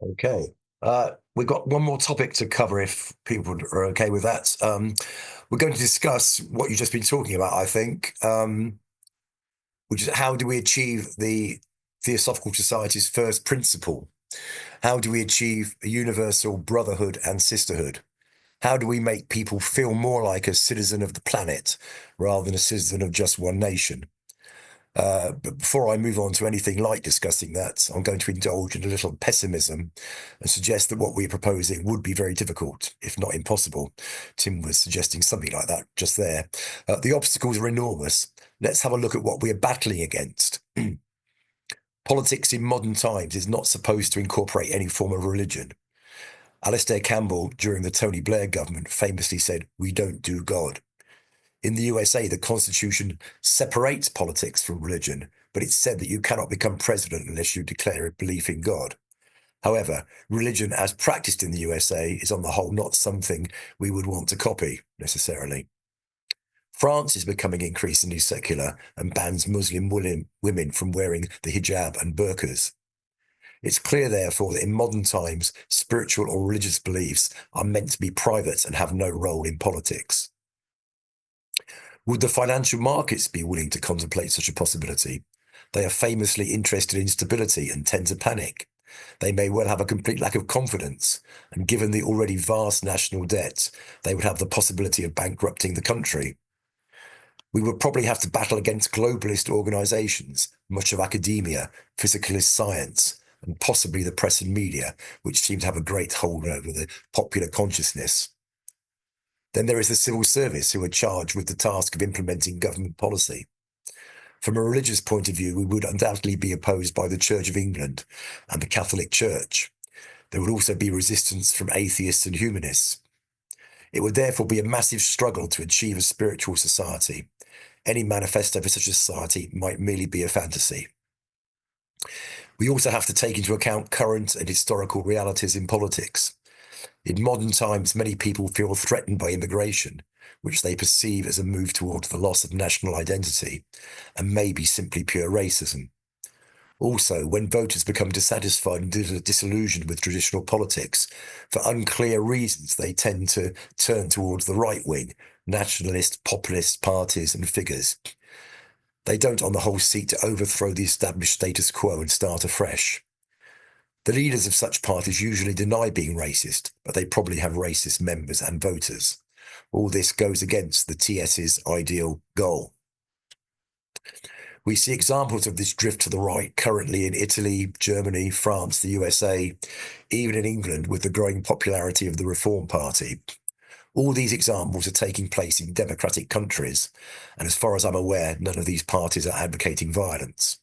Okay. We've got one more topic to cover if people are okay with that. We're going to discuss what you've just been talking about, I think, which is how do we achieve the Theosophical Society's first principle? How do we achieve a universal brotherhood and sisterhood? How do we make people feel more like a citizen of the planet rather than a citizen of just one nation? But before I move on to anything like discussing that, I'm going to indulge in a little pessimism and suggest that what we're proposing would be very difficult, if not impossible. Tim was suggesting something like that just there. The obstacles are enormous. Let's have a look at what we are battling against. Politics in modern times is not supposed to incorporate any form of religion. Alastair Campbell, during the Tony Blair government, famously said, "We don't do God." In the USA, the Constitution separates politics from religion, but it's said that you cannot become president unless you declare a belief in God. However, religion as practiced in the USA is on the whole not something we would want to copy necessarily. France is becoming increasingly secular and bans Muslim women from wearing the hijab and burqas. It's clear, therefore, that in modern times, spiritual or religious beliefs are meant to be private and have no role in politics. Would the financial markets be willing to contemplate such a possibility? They are famously interested in stability and tend to panic. They may well have a complete lack of confidence, and given the already vast national debt, they would have the possibility of bankrupting the country. We would probably have to battle against globalist organizations, much of academia, physicalist science, and possibly the press and media, which seem to have a great hold over the popular consciousness. Then there is the civil service, who are charged with the task of implementing government policy. From a religious point of view, we would undoubtedly be opposed by the Church of England and the Catholic Church. There would also be resistance from atheists and humanists. It would therefore be a massive struggle to achieve a spiritual society. Any manifesto for such a society might merely be a fantasy. We also have to take into account current and historical realities in politics. In modern times, many people feel threatened by immigration, which they perceive as a move towards the loss of national identity, and maybe simply pure racism. Also, when voters become dissatisfied and disillusioned with traditional politics, for unclear reasons, they tend to turn towards the right wing, nationalist, populist parties and figures. They don't, on the whole, seek to overthrow the established status quo and start afresh. The leaders of such parties usually deny being racist, but they probably have racist members and voters. All this goes against the TS's ideal goal. We see examples of this drift to the right currently in Italy, Germany, France, the USA, even in England with the growing popularity of the Reform Party. All these examples are taking place in democratic countries, and as far as I'm aware, none of these parties are advocating violence.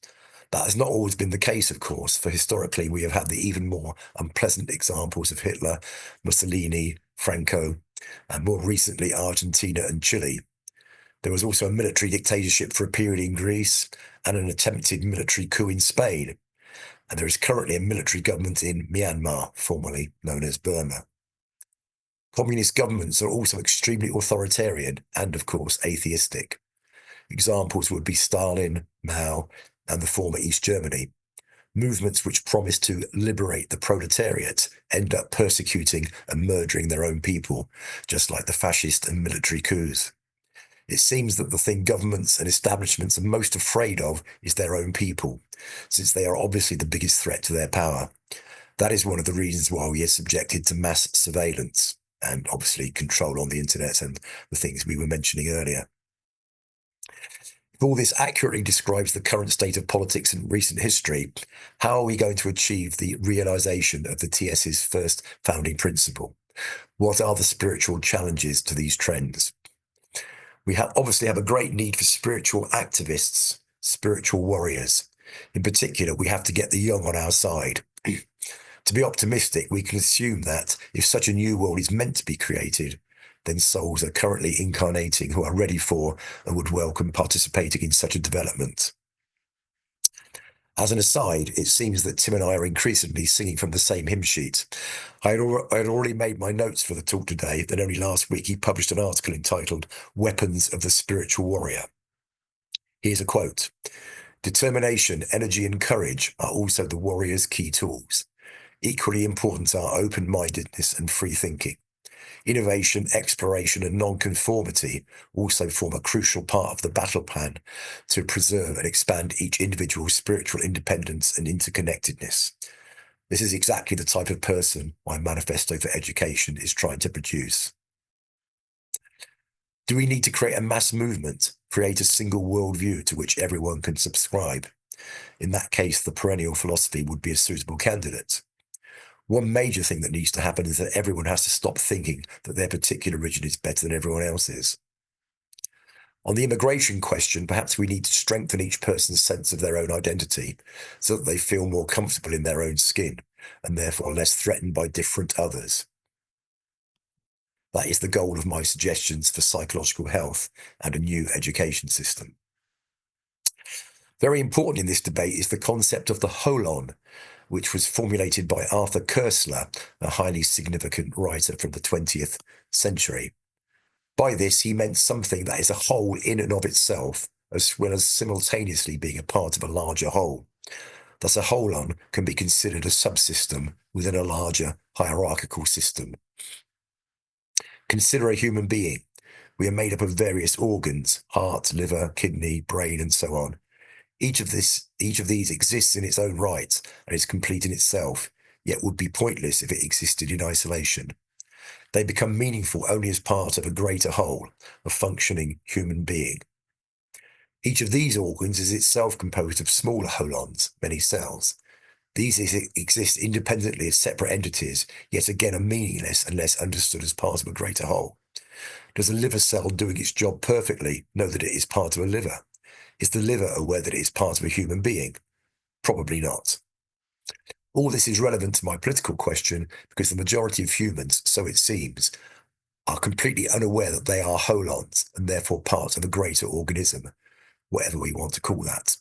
That has not always been the case, of course, for historically we have had the even more unpleasant examples of Hitler, Mussolini, Franco, and more recently Argentina and Chile. There was also a military dictatorship for a period in Greece and an attempted military coup in Spain. And there is currently a military government in Myanmar, formerly known as Burma. Communist governments are also extremely authoritarian and, of course, atheistic. Examples would be Stalin, Mayl, and the former East Germany. Movements which promise to liberate the proletariat end up persecuting and murdering their own people, just like the fascist and military coups. It seems that the thing governments and establishments are most afraid of is their own people, since they are obviously the biggest threat to their power. That is one of the reasons why we are subjected to mass surveillance and obviously control on the internet and the things we were mentioning earlier. If all this accurately describes the current state of politics in recent history, how are we going to achieve the realization of the TS's first founding principle? What are the spiritual challenges to these trends? We obviously have a great need for spiritual activists, spiritual warriors. In particular, we have to get the young on our side. To be optimistic, we can assume that if such a new world is meant to be created, then souls are currently incarnating who are ready for and would welcome participating in such a development. As an aside, it seems that Tim and I are increasingly singing from the same hymn sheet. I had already made my notes for the talk today, then only last week he published an article entitled Weapons of the Spiritual Warrior. Here's a quote. Determination, energy, and courage are also the warrior's key tools. Equally important are open-mindedness and free thinking. Innovation, exploration, and non-conformity also form a crucial part of the battle plan to preserve and expand each individual's spiritual independence and interconnectedness. This is exactly the type of person my Manifesto for Education is trying to produce. Do we need to create a mass movement, create a single worldview to which everyone can subscribe? In that case, the perennial philosophy would be a suitable candidate. One major thing that needs to happen is that everyone has to stop thinking that their particular religion is better than everyone else's. On the immigration question, perhaps we need to strengthen each person's sense of their own identity so that they feel more comfortable in their own skin and therefore less threatened by different others. That is the goal of my suggestions for psychological health and a new education system. Very important in this debate is the concept of the holon, which was formulated by Arthur Koestler, a highly significant writer from the 20th century. By this, he meant something that is a whole in and of itself, as well as simultaneously being a part of a larger whole. Thus, a holon can be considered a subsystem within a larger hierarchical system. Consider a human being. We are made up of various organs, heart, liver, kidney, brain, and so on. Each of these exists in its own right and is complete in itself, yet would be pointless if it existed in isolation. They become meaningful only as part of a greater whole, a functioning human being. Each of these organs is itself composed of smaller holons, many cells. These exist independently as separate entities, yet again are meaningless unless understood as part of a greater whole. Does a liver cell doing its job perfectly know that it is part of a liver? Is the liver aware that it is part of a human being? Probably not. All this is relevant to my political question because the majority of humans, so it seems, are completely unaware that they are holons and therefore part of a greater organism, whatever we want to call that.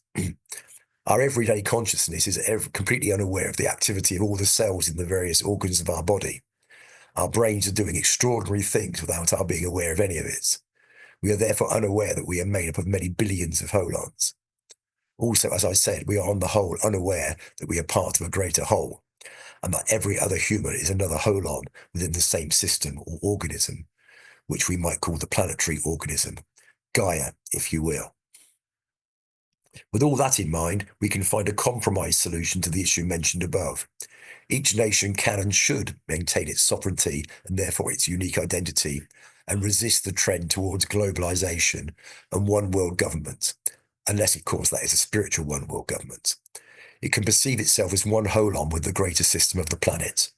Our everyday consciousness is completely unaware of the activity of all the cells in the various organs of our body. Our brains are doing extraordinary things without our being aware of any of it. We are therefore unaware that we are made up of many billions of holons. Also, as I said, we are on the whole unaware that we are part of a greater whole, and that every other human is another holon within the same system or organism, which we might call the planetary organism, Gaia, if you will. With all that in mind, we can find a compromise solution to the issue mentioned above. Each nation can and should maintain its sovereignty and therefore its unique identity and resist the trend towards globalization and one world government, unless, of course, that is a spiritual one world government. It can perceive itself as one holon with the greater system of the planet,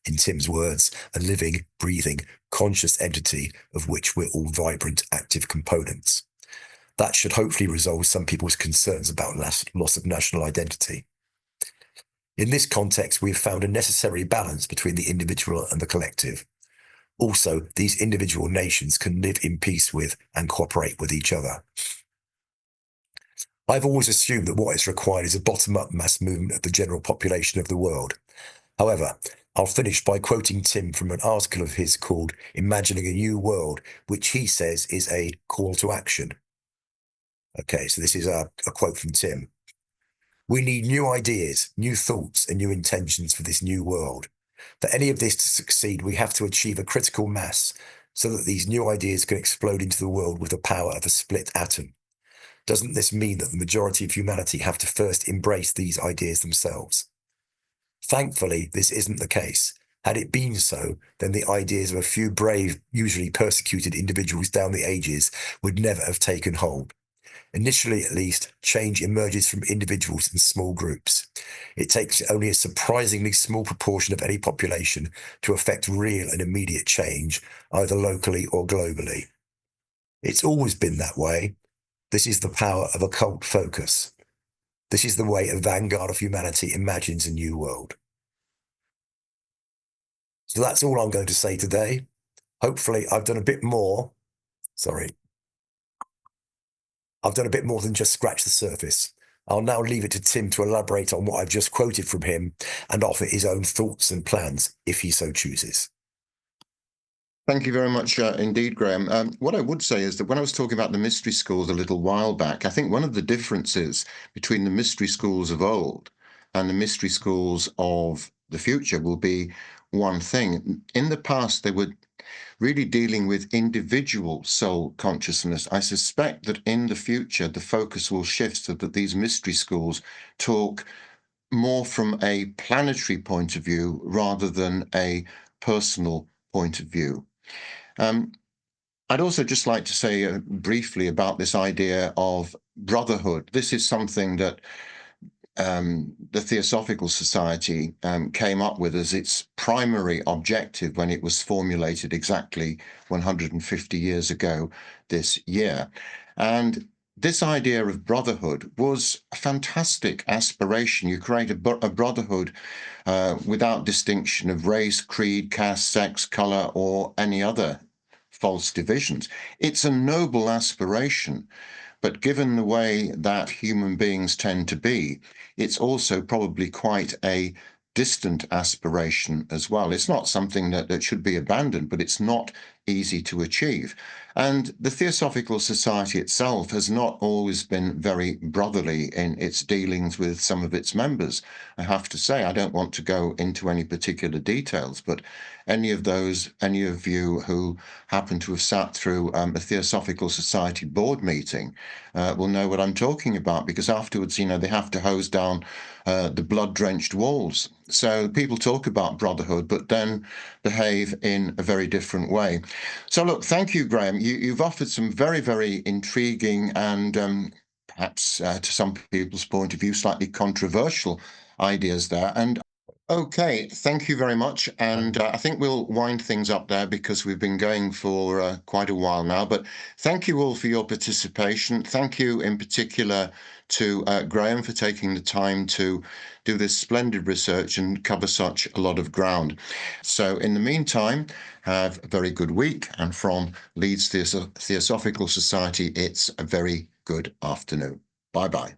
in Tim's words, a living, breathing, conscious entity of which we're all vibrant, active components. That should hopefully resolve some people's concerns about loss of national identity. In this context, we have found a necessary balance between the individual and the collective. Also, these individual nations can live in peace with and cooperate with each other. I've always assumed that what is required is a bottom-up mass movement of the general population of the world. However, I'll finish by quoting Tim from an article of his called Imagining a New World, which he says is a call to action. Okay, so this is a quote from Tim. We need new ideas, new thoughts, and new intentions for this new world. For any of this to succeed, we have to achieve a critical mass so that these new ideas can explode into the world with the power of a split atom. Doesn't this mean that the majority of humanity have to first embrace these ideas themselves? Thankfully, this isn't the case. Had it been so, then the ideas of a few brave, usually persecuted individuals down the ages would never have taken hold. Initially, at least, change emerges from individuals in small groups. It takes only a surprisingly small proportion of any population to affect real and immediate change, either locally or globally. It's always been that way. This is the power of occult focus. This is the way a vanguard of humanity imagines a new world. So that's all I'm going to say today. Hopefully, I've done a bit more. I've done a bit more than just scratch the surface. I'll now leave it to Tim to elaborate on what I've just quoted from him and offer his own thoughts and plans, if he so chooses. Thank you very much indeed, Graham. What I would say is that when I was talking about the mystery schools a little while back, I think one of the differences between the mystery schools of old and the mystery schools of the future will be one thing. In the past, they were really dealing with individual soul consciousness. I suspect that in the future, the focus will shift so that these mystery schools talk more from a planetary point of view rather than a personal point of view. I'd also just like to say briefly about this idea of brotherhood. This is something that the Theosophical Society came up with as its primary objective when it was formulated exactly 150 years ago this year. And this idea of brotherhood was a fantastic aspiration. You create a brotherhood without distinction of race, creed, caste, sex, color, or any other false divisions. It's a noble aspiration, but given the way that human beings tend to be, it's also probably quite a distant aspiration as well. It's not something that should be abandoned, but it's not easy to achieve. And the Theosophical Society itself has not always been very brotherly in its dealings with some of its members. I have to say, I don't want to go into any particular details, but any of you who happen to have sat through a Theosophical Society board meeting will know what I'm talking about, because afterwards, they have to hose down the blood-drenched walls. So people talk about brotherhood, but then behave in a very different way. So look, thank you, Graham. You've offered some very, very intriguing and perhaps to some people's point of view, slightly controversial ideas there. And okay, thank you very much. And I think we'll wind things up there because we've been going for quite a while now. But thank you all for your participation. Thank you in particular to Graham for taking the time to do this splendid research and cover such a lot of ground. So in the meantime, have a very good week. And from Leeds Theosophical Society, it's a very good afternoon. Bye-bye.